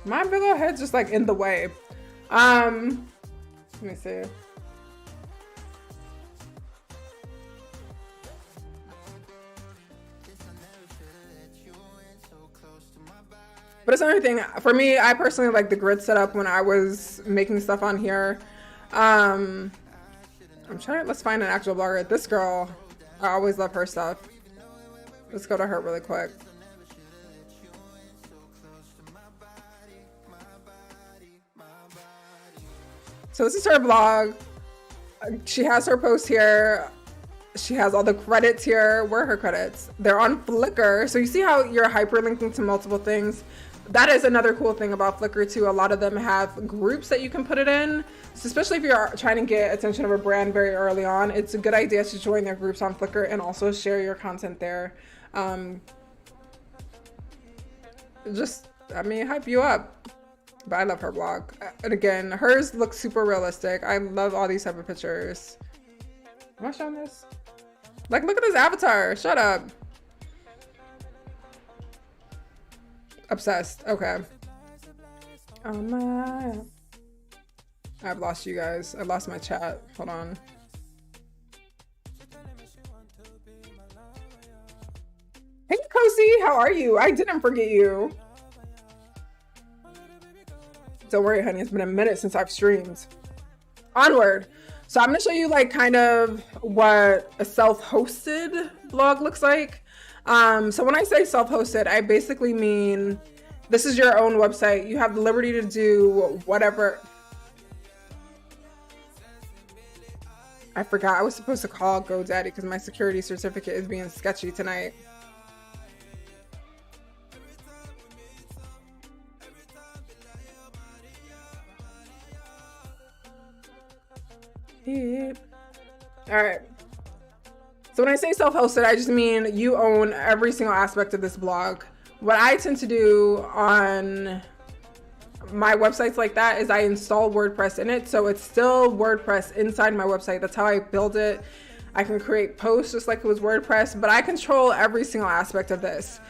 My big old head's just like in the way. Let me see. But it's another thing for me. I personally like the grid setup when I was making stuff on here. I'm trying. Let's find an actual blogger. This girl, I always love her stuff. Let's go to her really quick. So this is her blog. She has her post here. She has all the credits here. Where are her credits? They're on Flickr. So you see how you're hyperlinking to multiple things? That is another cool thing about Flickr too. A lot of them have groups that you can put it in. So especially if you're trying to get attention of a brand very early on, it's a good idea to join their groups on Flickr and also share your content there. Hype you up. But I love her blog. And again, hers looks super realistic. I love all these type of pictures. Am I showing this? Like, look at this avatar. Shut up. Obsessed. Okay. I've lost you guys. I lost my chat. Hold on. Hey, Kosi. How are you? I didn't forget you. Don't worry, honey. It's been a minute since I've streamed. Onward. So I'm gonna show you like kind of what a self-hosted blog looks like. So when I say self-hosted, I basically mean this is your own website. You have the liberty to do whatever. I forgot I was supposed to call GoDaddy because my security certificate is being sketchy tonight. All right. So when I say self-hosted, I just mean you own every single aspect of this blog. What I tend to do on my websites like that is I install WordPress in it. So it's still WordPress inside my website. That's how I build it. I can create posts just like it was WordPress, but I control every single aspect of this.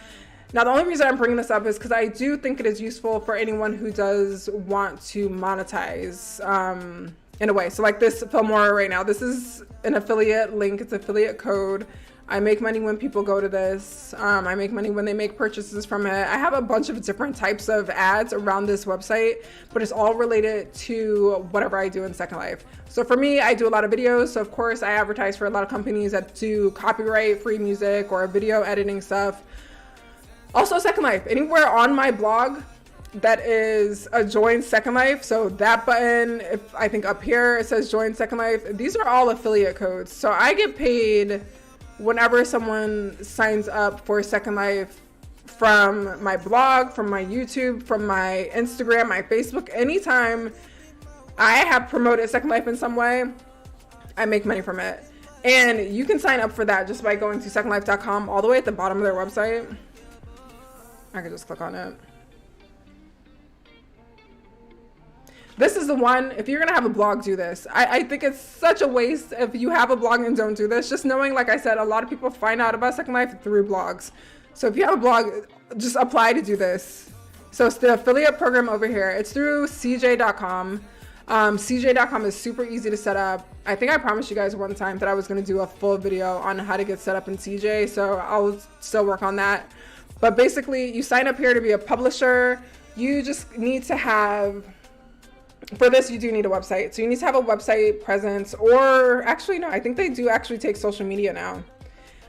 Now, the only reason I'm bringing this up is because I do think it is useful for anyone who does want to monetize in a way. So like this Filmora right now, this is an affiliate link. It's affiliate code. I make money when people go to this. I make money when they make purchases from it. I have a bunch of different types of ads around this website, but it's all related to whatever I do in Second Life. So for me, I do a lot of videos. So of course I advertise for a lot of companies that do copyright free music or video editing stuff. Also Second Life, anywhere on my blog that is a join Second Life. So that button, if I think up here, it says join Second Life. These are all affiliate codes. So I get paid whenever someone signs up for Second Life from my blog, from my YouTube, from my Instagram, my Facebook. Anytime I have promoted Second Life in some way, I make money from it. And you can sign up for that just by going to secondlife.com all the way at the bottom of their website. I can just click on it. This is the one, if you're gonna have a blog, do this. I think it's such a waste if you have a blog and don't do this. Just knowing, like I said, a lot of people find out about Second Life through blogs. So if you have a blog, just apply to do this. So it's the affiliate program over here. It's through cj.com. cj.com is super easy to set up. I think I promised you guys one time that I was gonna do a full video on how to get set up in CJ, so I'll still work on that. But basically, you sign up here to be a publisher. You just need to have, for this, you do need a website. So you need to have a website presence, or actually, no, I think they do actually take social media now.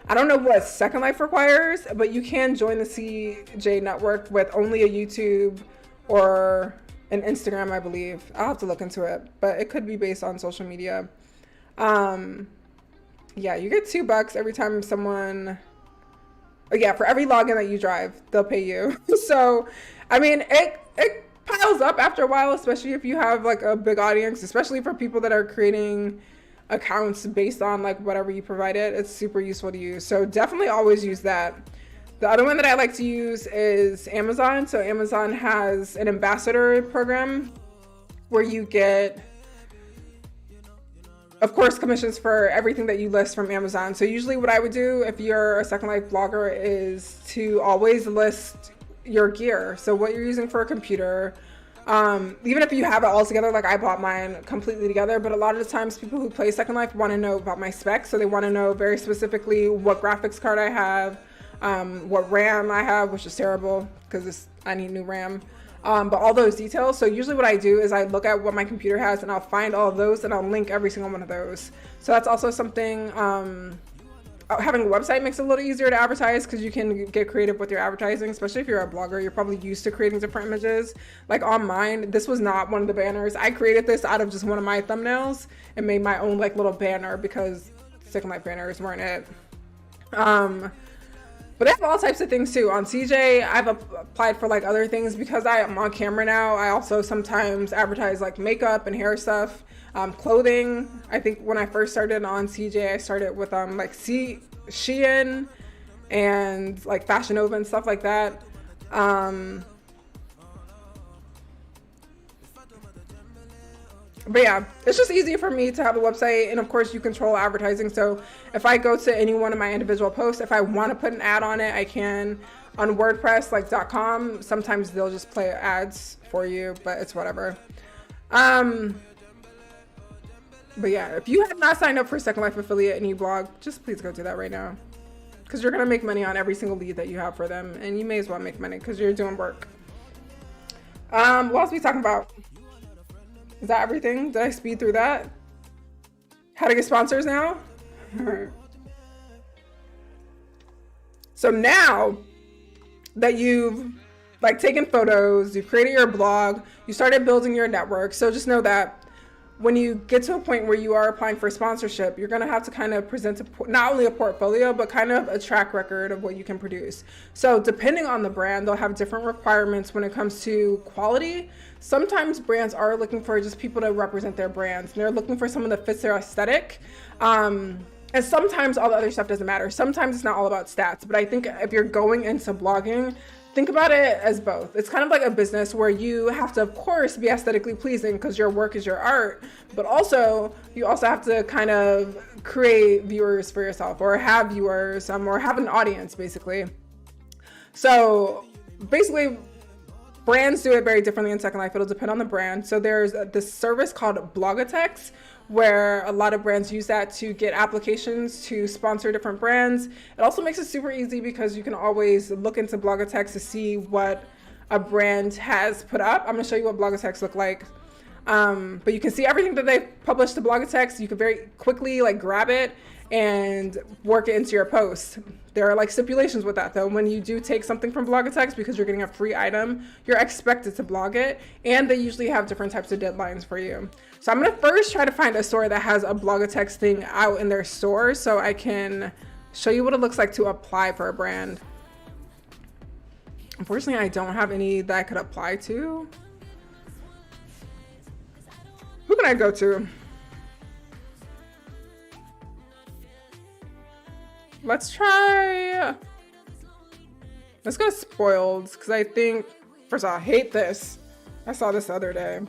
I don't know what Second Life requires, but you can join the CJ network with only a YouTube or an Instagram, I believe. I'll have to look into it, but it could be based on social media. Yeah, you get $2 every time someone, yeah, for every login that you drive, they'll pay you. So, I mean, it piles up after a while, especially if you have like a big audience, especially for people that are creating accounts based on like whatever you provided. It's super useful to use. So definitely always use that. The other one that I like to use is Amazon. So Amazon has an ambassador program where you get, of course, commissions for everything that you list from Amazon. So usually what I would do if you're a Second Life blogger is to always list your gear. So what you're using for a computer, even if you have it all together, like I bought mine completely together, but a lot of the times people who play Second Life want to know about my specs. So they want to know very specifically what graphics card I have, what RAM I have, which is terrible because I need new RAM. But all those details. So usually what I do is I look at what my computer has and I'll find all of those and I'll link every single one of those. So that's also something, having a website makes it a little easier to advertise because you can get creative with your advertising, especially if you're a blogger. You're probably used to creating different images. Like on mine, this was not one of the banners. I created this out of just one of my thumbnails and made my own like little banner because Second Life banners weren't it. But they have all types of things too. On CJ, I've applied for like other things because I am on camera now. I also sometimes advertise like makeup and hair stuff, clothing. I think when I first started on CJ, I started with like Shein and like Fashion Nova and stuff like that. But yeah, it's just easy for me to have a website, and of course you control advertising. So if I go to any one of my individual posts, if I want to put an ad on it, I can. On WordPress, like .com, sometimes they'll just play ads for you, but it's whatever. But yeah, if you have not signed up for Second Life affiliate and you blog, just please go do that right now, because you're gonna make money on every single lead that you have for them, and you may as well make money because you're doing work. What else are we talking about? Is that everything? Did I speed through that? How to get sponsors now? So now that you've like taken photos, you've created your blog, you started building your network. So just know that when you get to a point where you are applying for sponsorship, you're going to have to kind of present not only a portfolio, but kind of a track record of what you can produce. So depending on the brand, they'll have different requirements when it comes to quality. Sometimes brands are looking for just people to represent their brands. And they're looking for someone that fits their aesthetic. And sometimes all the other stuff doesn't matter. Sometimes it's not all about stats. But I think if you're going into blogging, think about it as both. It's kind of like a business where you have to, of course, be aesthetically pleasing because your work is your art, but also you also have to kind of create viewers for yourself or have viewers or have an audience, basically. So basically, brands do it very differently in Second Life. It'll depend on the brand. So there's this service called Blogatex, where a lot of brands use that to get applications to sponsor different brands. It also makes it super easy because you can always look into Blogatex to see what a brand has put up. I'm gonna show you what Blogatex look like. But you can see everything that they've published to Blogatex. You can very quickly like grab it and work it into your post. There are like stipulations with that though. When you do take something from Blogatex, because you're getting a free item, you're expected to blog it, and they usually have different types of deadlines for you. So I'm gonna first try to find a store that has a Blogatex thing out in their store so I can show you what it looks like to apply for a brand. Unfortunately, I don't have any that I could apply to. Who can I go to? Let's go to Spoiled, because I think, first of all, I hate this. I saw this the other day.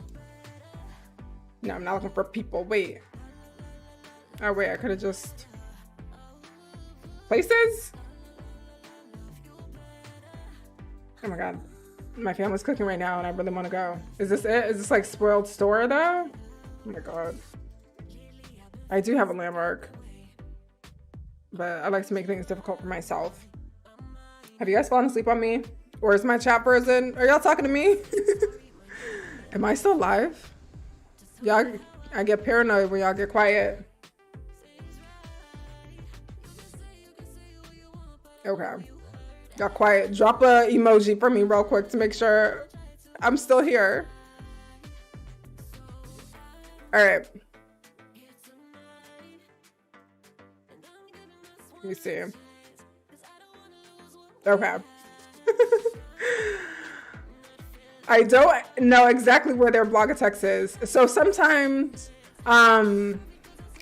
No, I'm not looking for people. Wait. Oh, wait, I could have just... Places? Oh my god. My family's cooking right now and I really want to go. Is this it? Is this like Spoiled store though? Oh my god. I do have a landmark, but I like to make things difficult for myself. Have you guys fallen asleep on me? Or is my chat frozen? Are y'all talking to me? Am I still live? Y'all, I get paranoid when y'all get quiet. Okay. Got quiet. Drop a emoji for me real quick to make sure I'm still here. All right. Let me see. Okay. I don't know exactly where their Blogatex is. So sometimes,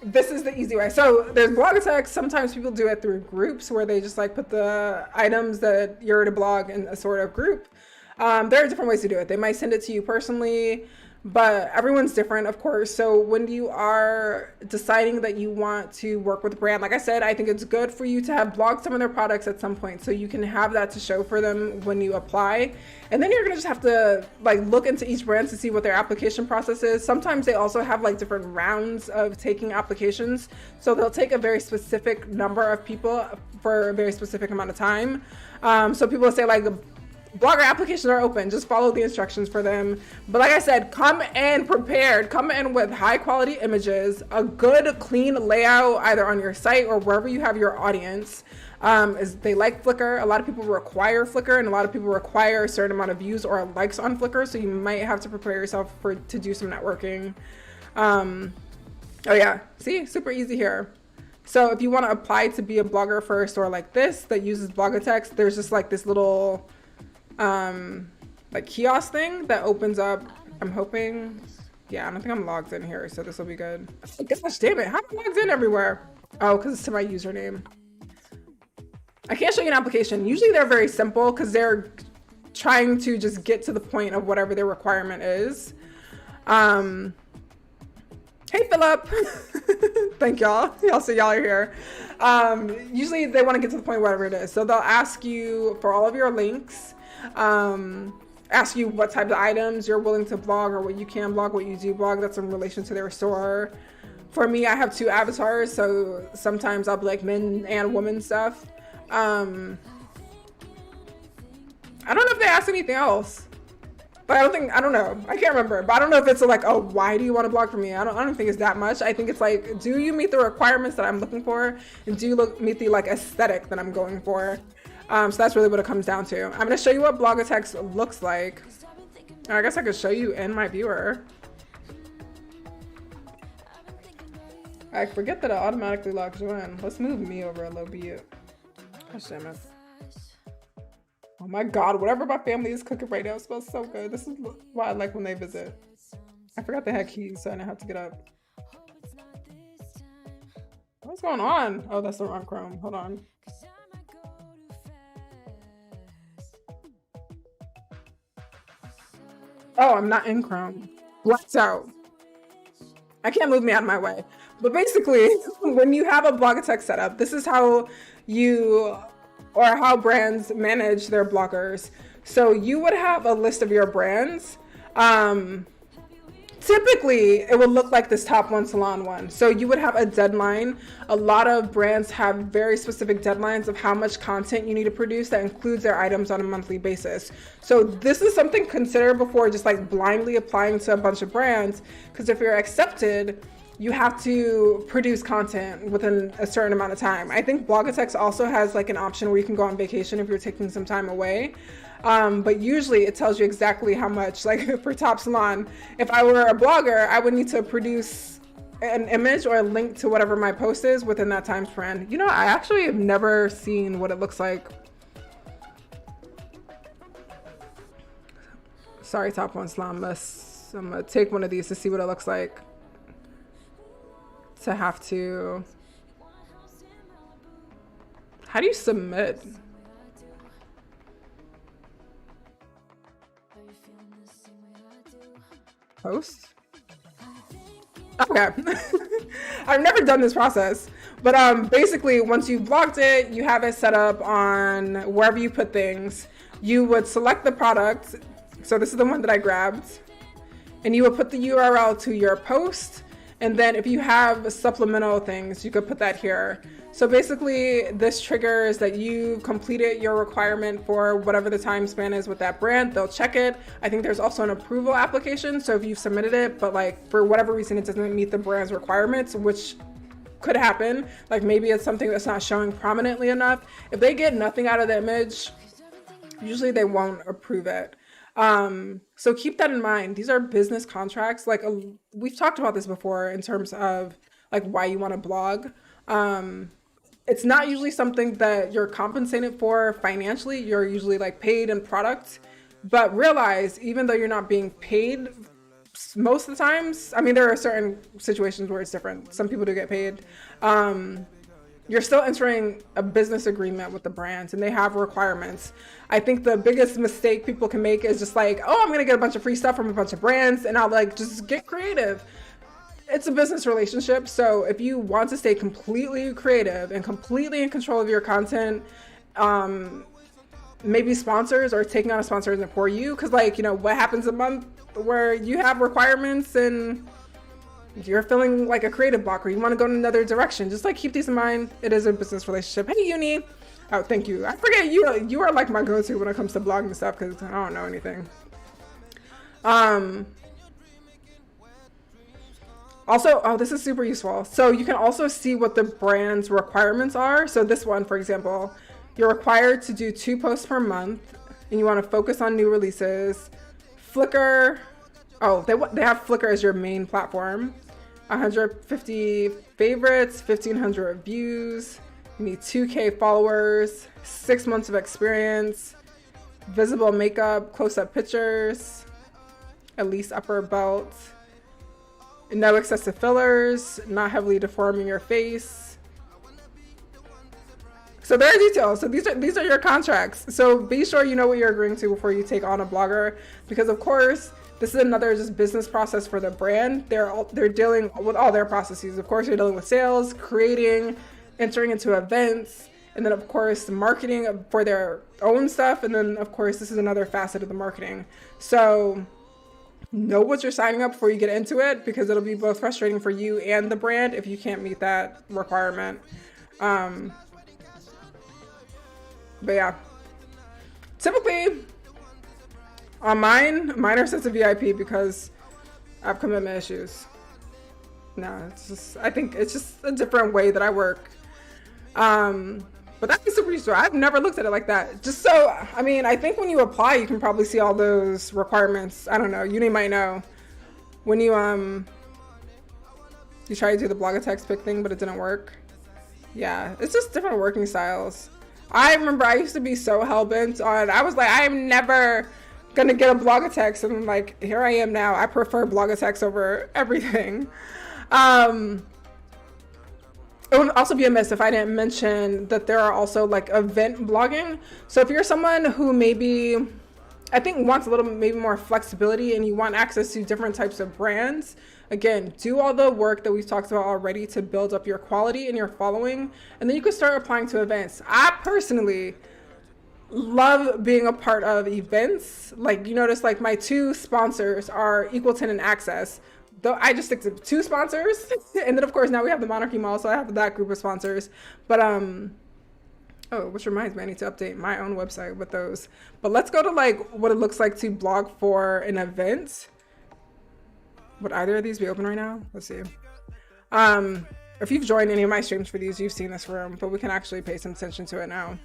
this is the easy way. So there's Blogatex. Sometimes people do it through groups where they just like put the items that you're to blog in a sort of group. There are different ways to do it. They might send it to you personally, but everyone's different, of course. So when you are deciding that you want to work with a brand, like I said, I think it's good for you to have blogged some of their products at some point so you can have that to show for them when you apply. And then you're gonna just have to like look into each brand to see what their application process is. Sometimes they also have like different rounds of taking applications. So they'll take a very specific number of people for a very specific amount of time. So people will say like, blogger applications are open, just follow the instructions for them. But like I said, come in prepared, come in with high quality images, a good clean layout either on your site or wherever you have your audience. They like Flickr. A lot of people require Flickr, and a lot of people require a certain amount of views or likes on Flickr, so you might have to prepare yourself to do some networking. Oh yeah, see, super easy here. So if you want to apply to be a blogger for a store like this that uses Blogatex, there's just like this little like kiosk thing that opens up. I'm hoping, yeah, I don't think I'm logged in here, so this will be good. Oh, gosh damn it, how am I logged in everywhere? Oh, because it's to my username. I can't show you an application. Usually they're very simple because they're trying to just get to the point of whatever their requirement is. Hey Philip. Thank y'all. Y'all see y'all are here. Usually they want to get to the point whatever it is. So they'll ask you for all of your links, ask you what types of items you're willing to blog or what you can blog, what you do blog that's in relation to their store. For me, I have 2 avatars, so sometimes I'll be like men and women stuff. I don't know if they ask anything else. But I don't know. I can't remember. But I don't know if it's like, oh, why do you want to blog from me? I don't think it's that much. I think it's like, do you meet the requirements that I'm looking for? And do you meet the like aesthetic that I'm going for? So that's really what it comes down to. I'm going to show you what blogger text looks like. I guess I could show you in my viewer. I forget that it automatically locks you in. Let's move me over a little bit. Gosh damn it. Oh my god, whatever my family is cooking right now smells so good. This is why I like when they visit. I forgot they had keys, so I didn't have to get up. What's going on? Oh, that's the wrong Chrome. Hold on. Oh, I'm not in Chrome. Blacked out. I can't move me out of my way. But basically, when you have a blogger text setup, this is how you or how brands manage their bloggers. So you would have a list of your brands. Typically, it would look like this top one salon one. So you would have a deadline. A lot of brands have very specific deadlines of how much content you need to produce that includes their items on a monthly basis. So this is something to consider before just like blindly applying to a bunch of brands. Because if you're accepted, you have to produce content within a certain amount of time. I think Blogger also has like an option where you can go on vacation if you're taking some time away. But usually it tells you exactly how much, like for Top Salon, if I were a blogger, I would need to produce an image or a link to whatever my post is within that time span. You know, I actually have never seen what it looks like. Sorry, Top One Salon. I'm gonna take one of these to see what it looks like. To have to, how do you submit? Post? Okay. I've never done this process, but basically once you've blogged it, you have it set up on wherever you put things, you would select the product. So this is the one that I grabbed, and you would put the URL to your post. And then if you have supplemental things, you could put that here. So basically this triggers that you completed your requirement for whatever the time span is with that brand. They'll check it. I think there's also an approval application. So if you've submitted it, but like for whatever reason, it doesn't meet the brand's requirements, which could happen. Like maybe it's something that's not showing prominently enough. If they get nothing out of the image, usually they won't approve it. So keep that in mind. These are business contracts. Like we've talked about this before in terms of like why you want to blog. It's not usually something that you're compensated for financially. You're usually like paid in product, but realize even though you're not being paid most of the times, I mean, there are certain situations where it's different. Some people do get paid. You're still entering a business agreement with the brands and they have requirements. I think the biggest mistake people can make is just like, oh, I'm going to get a bunch of free stuff from a bunch of brands and I'll like just get creative. It's a business relationship. So if you want to stay completely creative and completely in control of your content, maybe sponsors or taking on a sponsor isn't for you. Cause like, you know, what happens a month where you have requirements and you're feeling like a creative block or you want to go in another direction, just like keep these in mind. It is a business relationship. Hey, Uni. Oh, thank you. I forget you are like my go-to when it comes to blogging stuff because I don't know anything. Also, oh, this is super useful. So you can also see what the brand's requirements are. So this one, for example, you're required to do 2 posts per month and you want to focus on new releases. Flickr. Oh, they have Flickr as your main platform. 150 favorites, 1,500 reviews. You need 2K followers, 6 months of experience, visible makeup, close-up pictures, at least upper belt, no excessive fillers, not heavily deforming your face. So there are details. So these are your contracts. So be sure you know what you're agreeing to before you take on a blogger, because of course, this is another just business process for the brand. They're dealing with all their processes. Of course, you're dealing with sales, creating, entering into events, and then of course, marketing for their own stuff. And then of course, this is another facet of the marketing. So know what you're signing up before you get into it, because it'll be both frustrating for you and the brand if you can't meet that requirement. But yeah, typically, On mine are set to VIP because I have commitment issues. No, it's just, I think it's just a different way that I work. But that's super useful. I've never looked at it like that. Just so, I mean, I think when you apply, you can probably see all those requirements. I don't know. Uni might know. When you try to do the blog a text pick thing, but it didn't work. Yeah, it's just different working styles. I remember I used to be so hell-bent on, I was like, I am never gonna get a blog a text, and I'm like, here I am now. I prefer blog a text over everything. It would also be amiss if I didn't mention that there are also like event blogging. So if you're someone who maybe, I think wants a little maybe more flexibility and you want access to different types of brands, again, do all the work that we've talked about already to build up your quality and your following, and then you can start applying to events. I personally love being a part of events. Like, you notice like my 2 sponsors are Equalton and Access. Though I just stick to 2 sponsors, and then of course now we have the Monarchy Mall, so I have that group of sponsors. But oh, which reminds me, I need to update my own website with those. But let's go to like what it looks like to blog for an event. Would either of these be open right now? Let's see. If you've joined any of my streams for these, you've seen this room, but we can actually pay some attention to it now.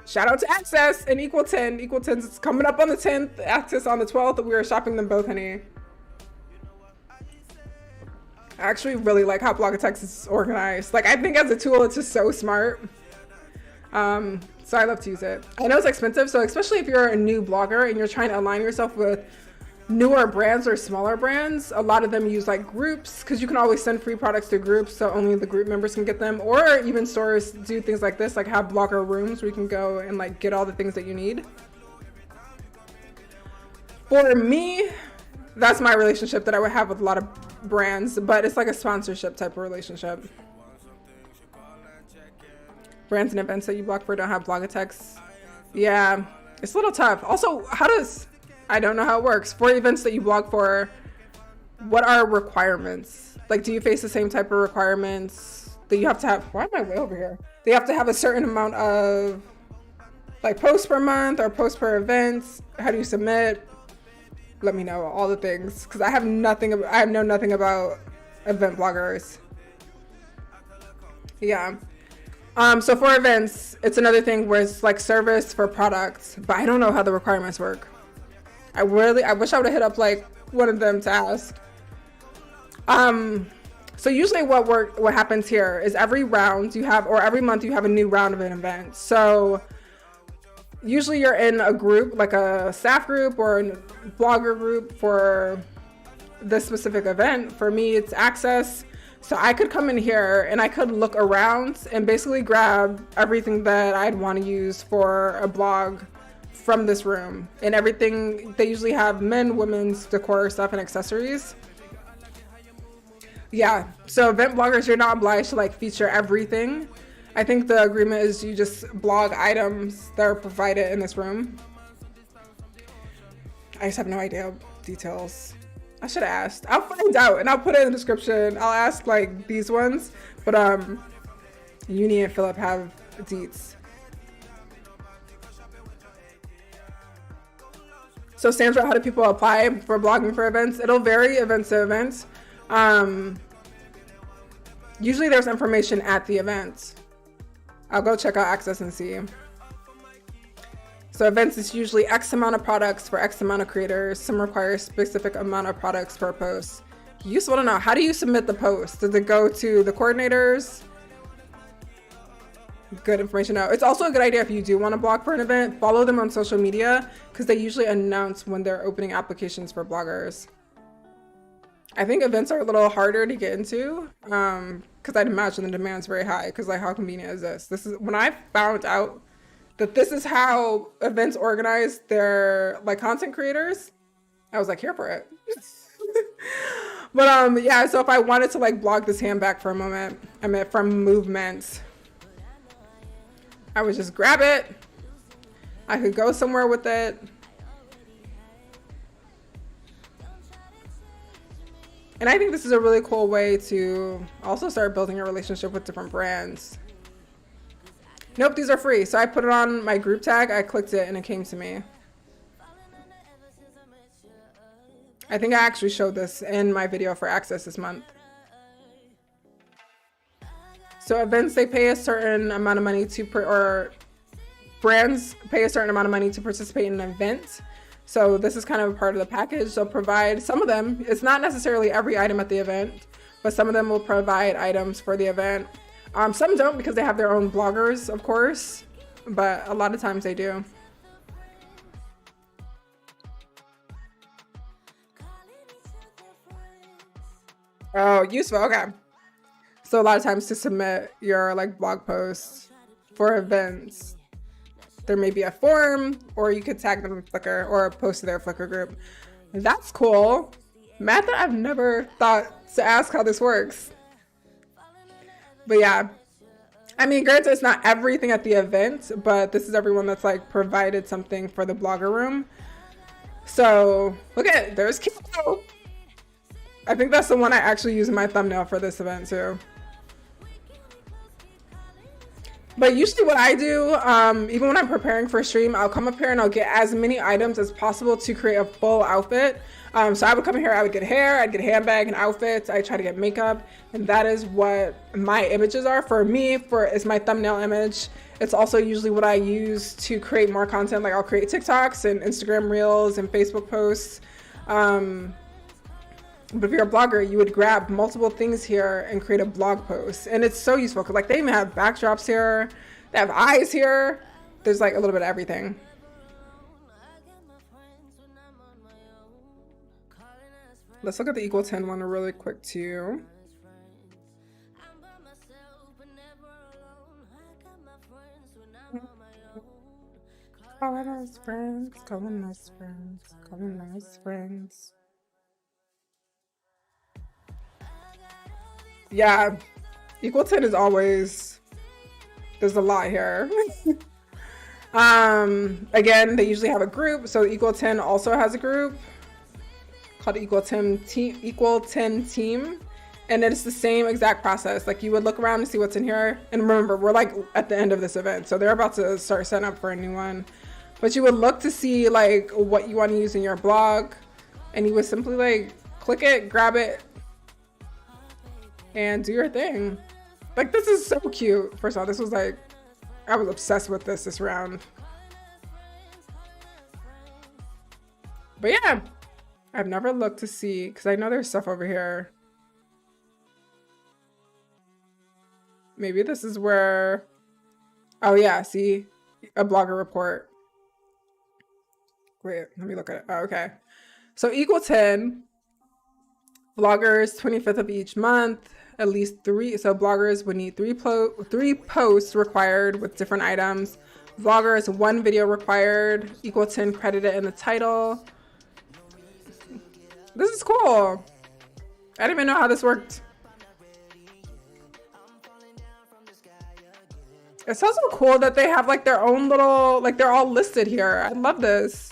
Shout out to Access and Equalton. Equalton's coming up on the 10th, Access on the 12th. We are shopping them both, honey. I actually really like how Blog-a-Text is organized. Like, I think as a tool, it's just so smart. So I love to use it. I know it's expensive, so especially if you're a new blogger and you're trying to align yourself with newer brands or smaller brands, a lot of them use like groups, because you can always send free products to groups, so only the group members can get them. Or even stores do things like this, like have blogger rooms where you can go and like get all the things that you need. For me, that's my relationship that I would have with a lot of brands, but it's like a sponsorship type of relationship. Brands and events that you blog for don't have blog-a-text. Yeah, it's a little tough. Also, I don't know how it works. For events that you blog for, what are requirements? Like, do you face the same type of requirements that you have to have? Why am I way over here? They have to have a certain amount of like posts per month or posts per event. How do you submit? Let me know all the things, because I know nothing about event bloggers. Yeah. So for events, it's another thing where it's like service for products, but I don't know how the requirements work. I wish I would have hit up like one of them to ask. So usually what happens here is every round you have, or every month you have a new round of an event. So usually you're in a group, like a staff group or a blogger group for this specific event. For me, it's Access. So I could come in here and I could look around and basically grab everything that I'd want to use for a blog from this room. And everything, they usually have men, women's decor stuff and accessories. Yeah, so event bloggers, you're not obliged to like feature everything. I think the agreement is you just blog items that are provided in this room. I just have no idea details. I should have asked. I'll find out and I'll put it in the description. I'll ask like these ones, but Uni and Philip have deets. So Sandra, how do people apply for blogging for events? It'll vary event to event. Usually there's information at the event. I'll go check out Access and see. So events is usually X amount of products for X amount of creators. Some require a specific amount of products per post. Useful to know. How do you submit the post? Does it go to the coordinators? Good information to know. It's also a good idea if you do want to blog for an event, follow them on social media, because they usually announce when they're opening applications for bloggers. I think events are a little harder to get into, because I'd imagine the demand's very high, because like how convenient is this? This is when I found out that this is how events organize their like content creators, I was like, here for it. But yeah, so if I wanted to like blog this handbag for a moment, I mean from Movement, I would just grab it. I could go somewhere with it. And I think this is a really cool way to also start building a relationship with different brands. Nope, these are free. So I put it on my group tag, I clicked it and it came to me. I think I actually showed this in my video for Access this month. So events, they pay a certain amount of money to, or brands pay a certain amount of money to participate in an event. So this is kind of a part of the package. They'll provide some of them. It's not necessarily every item at the event, but some of them will provide items for the event. Some don't because they have their own bloggers, of course, but a lot of times they do. Oh, useful. Okay. So a lot of times to submit your like blog posts for events, there may be a form, or you could tag them in Flickr or post to their Flickr group. That's cool. Mad that I've never thought to ask how this works. But yeah, I mean, granted, it's not everything at the event, but this is everyone that's like provided something for the blogger room. So look at it, there's Kiko. I think that's the one I actually use in my thumbnail for this event too. But usually what I do, even when I'm preparing for a stream, I'll come up here and I'll get as many items as possible to create a full outfit. So I would come here, I would get hair, I'd get a handbag and outfits. I try to get makeup, and that is what my images are. For me, it's my thumbnail image. It's also usually what I use to create more content. Like I'll create TikToks and Instagram Reels and Facebook posts. But if you're a blogger, you would grab multiple things here and create a blog post. And it's so useful because like they even have backdrops here, they have eyes here. There's like a little bit of everything. Let's look at the equal 10 one really quick too. Calling us friends, calling us friends, calling us friends. Yeah, equal 10 is always, there's a lot here. Again, they usually have a group. So equal 10 also has a group called equal 10 team. And it's the same exact process. Like you would look around and see what's in here. And remember, we're like at the end of this event. So they're about to start setting up for a new one. But you would look to see like what you want to use in your blog. And you would simply like click it, grab it, and do your thing. Like this is so cute. First of all, this was like, I was obsessed with this round. But yeah, I've never looked to see, because I know there's stuff over here. Maybe this is where, oh yeah, see, a blogger report. Wait, let me look at it. Oh, okay. So equal 10, bloggers, 25th of each month, at least 3. So bloggers would need 3 posts required with different items. Vloggers, 1 video required, equal 10 credited in the title. This is cool. I didn't even know how this worked. It's also cool that they have like their own little, like they're all listed here. I love this.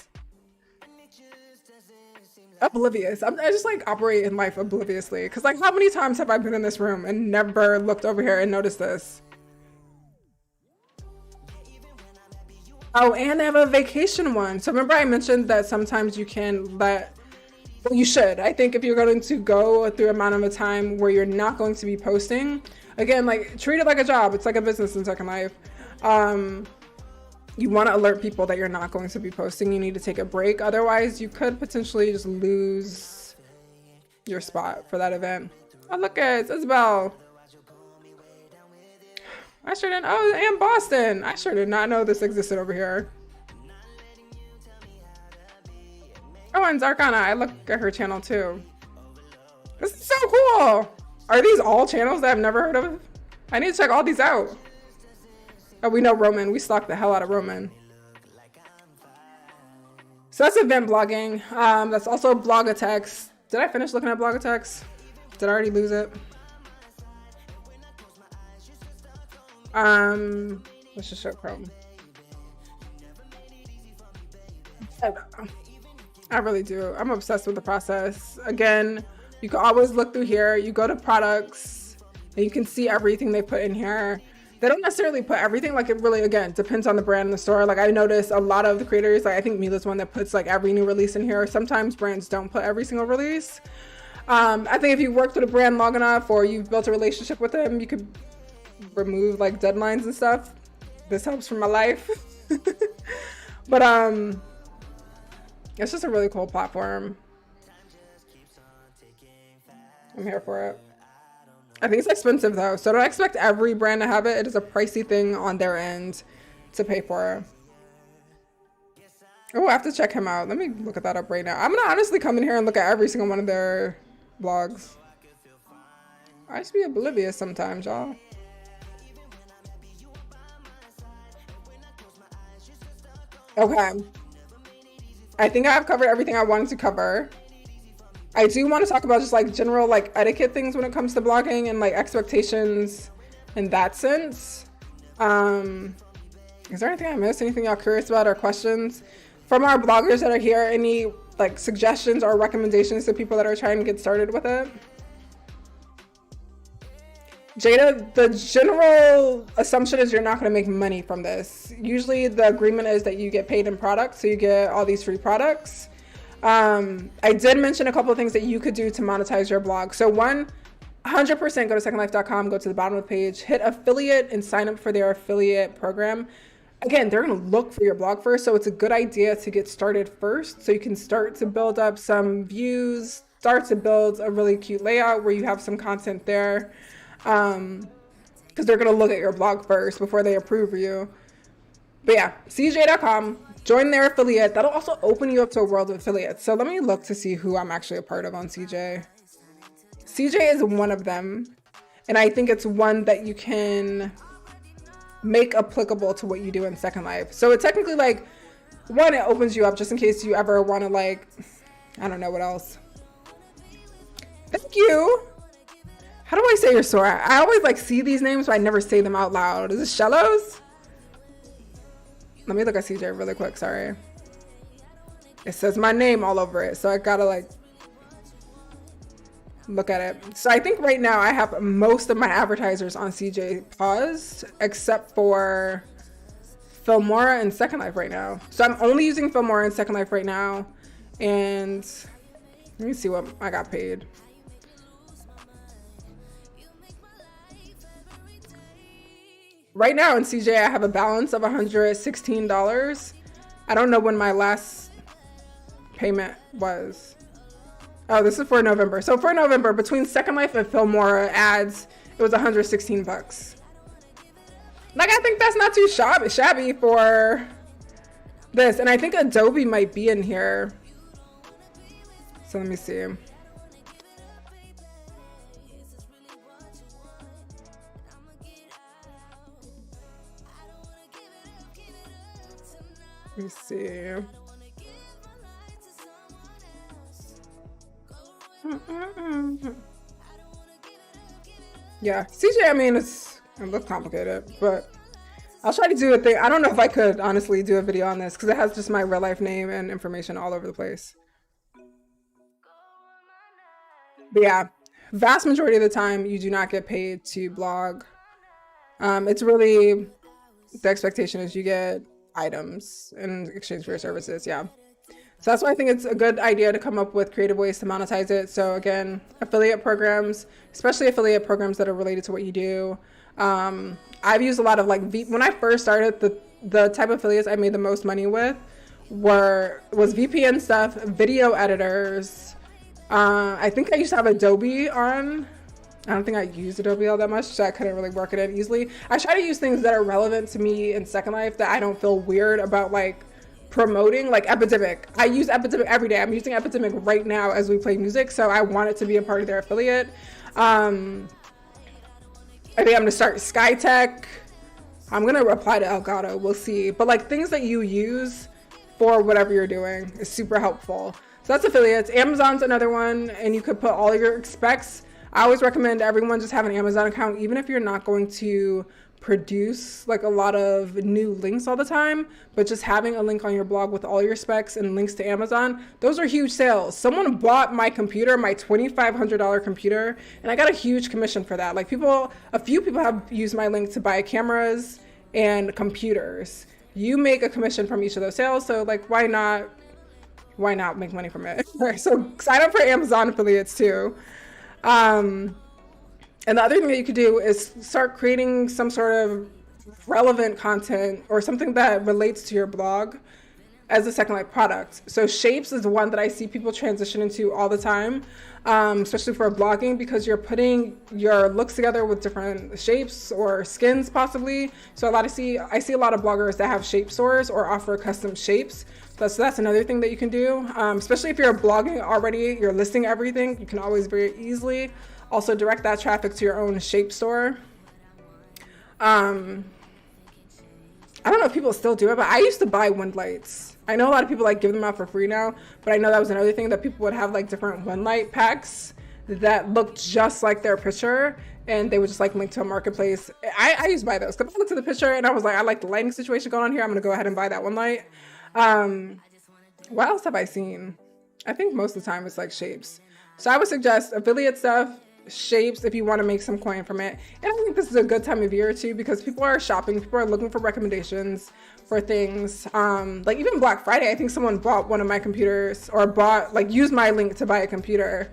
Oblivious. I just like operate in life obliviously. Because like how many times have I been in this room and never looked over here and noticed this? Oh, and they have a vacation one. So remember I mentioned that sometimes you can let, well, you should. I think if you're going to go through amount of a time where you're not going to be posting, again, like treat it like a job. It's like a business in Second Life. You want to alert people that you're not going to be posting. You need to take a break. Otherwise, you could potentially just lose your spot for that event. Oh, look at it. It's Isabel. I sure didn't. Oh, and Boston. I sure did not know this existed over here. Oh, and Zarkana. I look at her channel too. This is so cool. Are these all channels that I've never heard of? I need to check all these out. Oh, we know Roman. We stalked the hell out of Roman. So that's event blogging. That's also Blogatex. Did I finish looking at Blogatex? Did I already lose it? Let's just show Chrome. I really do. I'm obsessed with the process. Again, you can always look through here. You go to products and you can see everything they put in here. they don't necessarily put everything, like it really, again, depends on the brand and the store. Like I notice a lot of the creators, like I think Meela's one that puts like every new release in here. Sometimes brands don't put every single release. I think if you worked with a brand long enough or you've built a relationship with them, you could remove like deadlines and stuff. This helps for my life. But it's just a really cool platform. I'm here for it. I think it's expensive though, so don't expect every brand to have it. It is a pricey thing on their end to pay for. Oh, I have to check him out. Let me look at that up right now. I'm gonna honestly come in here and look at every single one of their blogs. I just be oblivious sometimes, y'all. Okay. I think I've covered everything I wanted to cover. I do want to talk about just like general like etiquette things when it comes to blogging and like expectations in that sense. Is there anything I missed? Anything y'all curious about or questions? From our bloggers that are here, any like suggestions or recommendations to people that are trying to get started with it? Jada, the general assumption is you're not going to make money from this. Usually the agreement is that you get paid in products, so you get all these free products. I did mention a couple of things that you could do to monetize your blog. So 100% go to secondlife.com, go to the bottom of the page, hit affiliate and sign up for their affiliate program. Again, they're going to look for your blog first, so it's a good idea to get started first so you can start to build up some views, start to build a really cute layout where you have some content there. Because they're going to look at your blog first before they approve you. But yeah, cj.com, join their affiliate. That'll also open you up to a world of affiliates. So let me look to see who I'm actually a part of on CJ. CJ is one of them. And I think it's one that you can make applicable to what you do in Second Life. So it technically like, one, it opens you up just in case you ever want to like, I don't know what else. Thank you. How do I say your store? I always like see these names, but I never say them out loud. Is it Shellos? Let me look at CJ really quick, sorry. It says my name all over it, so I gotta like look at it. So I think right now I have most of my advertisers on CJ paused, except for Filmora and Second Life right now. So I'm only using Filmora and Second Life right now. And let me see what I got paid. Right now in CJ, I have a balance of $116. I don't know when my last payment was. Oh, this is for November. So for November, between Second Life and Filmora ads, it was 116 bucks. Like, I think that's not too shabby for this. And I think Adobe might be in here. So let me see. Let me see. Yeah, CJ, I mean, it looks complicated, but I'll try to do a thing. I don't know if I could honestly do a video on this because it has just my real life name and information all over the place. But yeah, vast majority of the time, you do not get paid to blog. It's really, the expectation is you get items in exchange for your services. Yeah, so that's why I think it's a good idea to come up with creative ways to monetize it. So again, affiliate programs, especially affiliate programs that are related to what you do. I've used a lot of like when I first started, the type of affiliates I made the most money with was VPN stuff, video editors. I think I used to have Adobe on. I don't think I used Adobe all that much, so I couldn't really work it in easily. I try to use things that are relevant to me in Second Life that I don't feel weird about like promoting, like Epidemic. I use Epidemic every day. I'm using Epidemic right now as we play music, so I want it to be a part of their affiliate. I think I'm gonna start Skytech. I'm gonna reply to Elgato, we'll see. But like things that you use for whatever you're doing is super helpful. So that's affiliates. Amazon's another one, and you could put all your specs. I always recommend everyone just have an Amazon account, even if you're not going to produce like a lot of new links all the time, but just having a link on your blog with all your specs and links to Amazon, those are huge sales. Someone bought my computer, my $2,500 computer, and I got a huge commission for that. Like a few people have used my link to buy cameras and computers. You make a commission from each of those sales, so like why not make money from it? So sign up for Amazon affiliates too. And the other thing that you could do is start creating some sort of relevant content or something that relates to your blog as a Second Life product. So shapes is the one that I see people transition into all the time, especially for blogging, because you're putting your looks together with different shapes or skins possibly. So I see a lot of bloggers that have shape stores or offer custom shapes. So that's another thing that you can do, especially if you're blogging already, you're listing everything, you can always very easily also direct that traffic to your own shape store. I don't know if people still do it, but I used to buy wind lights. I know a lot of people like give them out for free now, but I know that was another thing that people would have like different wind light packs that looked just like their picture, and they would just like link to a marketplace. I used to buy those because I looked at the picture and I was like, I like the lighting situation going on here. I'm gonna go ahead and buy that one light. What else have I seen? I think most of the time it's like shapes. So I would suggest affiliate stuff, shapes if you want to make some coin from it. And I think this is a good time of year too, because people are shopping, people are looking for recommendations for things. Like even Black Friday, I think someone bought one of my computers or used my link to buy a computer.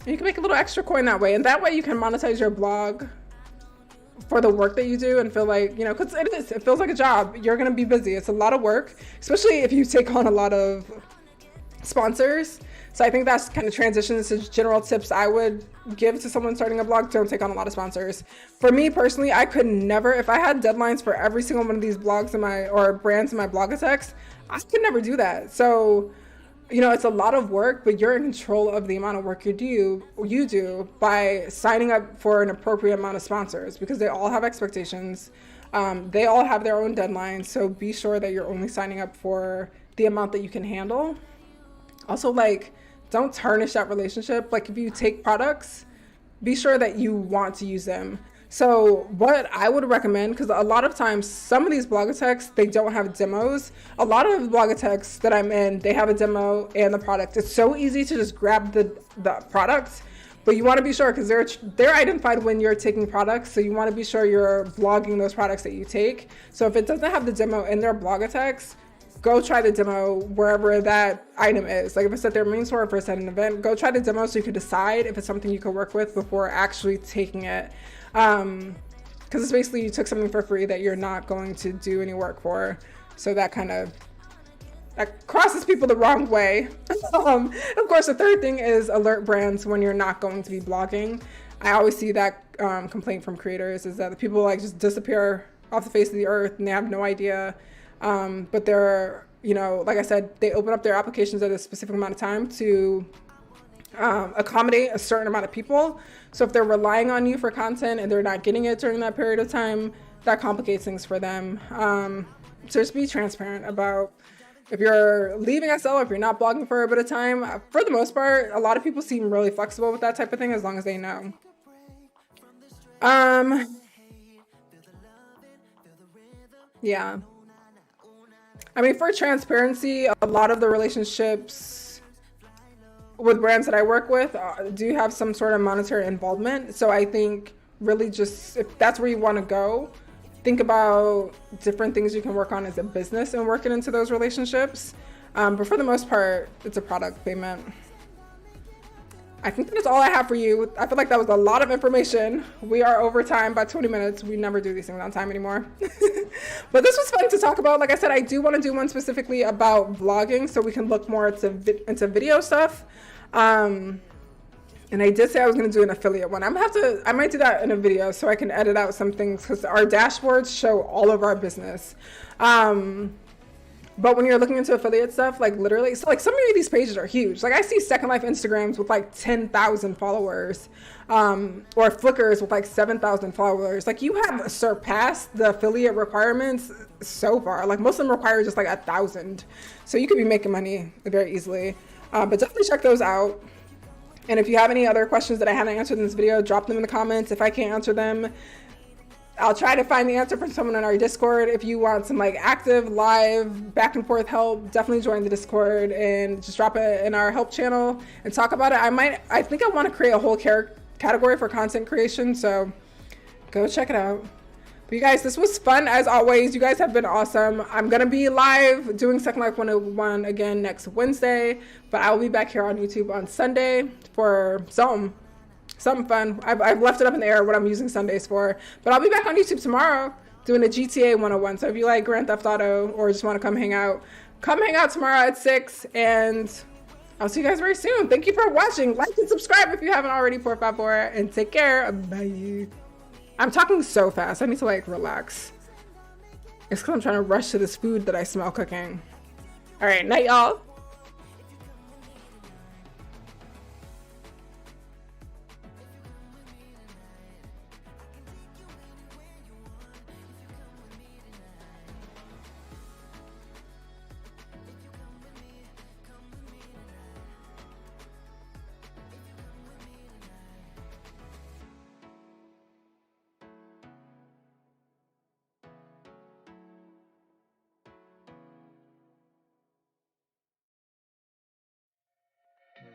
And you can make a little extra coin that way, and that way you can monetize your blog for the work that you do and feel like, because it feels like a job. You're going to be busy. It's a lot of work, especially if you take on a lot of sponsors. So I think that's kind of transitions to general tips I would give to someone starting a blog. Don't take on a lot of sponsors. For me personally, I could never, if I had deadlines for every single one of these blogs or brands in my Blogatex, I could never do that. So, it's a lot of work, but you're in control of the amount of work you do by signing up for an appropriate amount of sponsors, because they all have expectations. They all have their own deadlines. So be sure that you're only signing up for the amount that you can handle. Also, don't tarnish that relationship. Like if you take products, be sure that you want to use them. So what I would recommend, because a lot of times some of these Blogatex, they don't have demos. A lot of Blogatex that I'm in, they have a demo and the product. It's so easy to just grab the product, but you want to be sure, because they're identified when you're taking products. So you want to be sure you're blogging those products that you take. So if it doesn't have the demo in their Blogatex, go try the demo wherever that item is. Like if it's at their main store, if it's at an event, go try the demo so you can decide if it's something you can work with before actually taking it. Because it's basically you took something for free that you're not going to do any work for. So that crosses people the wrong way. Of course, the third thing is alert brands when you're not going to be blogging. I always see that complaint from creators, is that the people just disappear off the face of the earth and they have no idea. But they're, like I said, they open up their applications at a specific amount of time to accommodate a certain amount of people. So if they're relying on you for content and they're not getting it during that period of time, that complicates things for them. So just be transparent about if you're leaving SL, if you're not blogging for a bit of time. For the most part, a lot of people seem really flexible with that type of thing as long as they know. Yeah. I mean, for transparency, a lot of the relationships with brands that I work with do have some sort of monetary involvement. So I think really just, if that's where you want to go, think about different things you can work on as a business and work it into those relationships. But for the most part, it's a product payment. I think that's all I have for you. I feel like that was a lot of information. We are over time by 20 minutes. We never do these things on time anymore. But this was fun to talk about. Like I said, I do want to do one specifically about vlogging so we can look more into video stuff. And I did say I was going to do an affiliate one. I might do that in a video so I can edit out some things, because our dashboards show all of our business. But when you're looking into affiliate stuff, literally, so some of these pages are huge. I see Second Life Instagrams with 10,000 followers, or Flickrs with 7,000 followers. You have surpassed the affiliate requirements so far. Most of them require just 1,000. So you could be making money very easily. But definitely check those out. And if you have any other questions that I haven't answered in this video, drop them in the comments. If I can't answer them, I'll try to find the answer from someone in our Discord. If you want some like active, live, back and forth help, definitely join the Discord and just drop it in our help channel and talk about it. I think I want to create a whole category for content creation, so go check it out. But you guys, this was fun as always. You guys have been awesome. I'm gonna be live doing Second Life 101 again next Wednesday, but I will be back here on YouTube on Sunday for something fun. I've left it up in the air what I'm using Sundays for, but I'll be back on YouTube tomorrow doing a GTA 101. So if you like Grand Theft Auto or just want to come hang out tomorrow at 6, and I'll see you guys very soon. Thank you for watching. Like and subscribe if you haven't already, por favor, and take care. Bye. I'm talking so fast. I need to like relax. It's because I'm trying to rush to this food that I smell cooking. All right, night, y'all.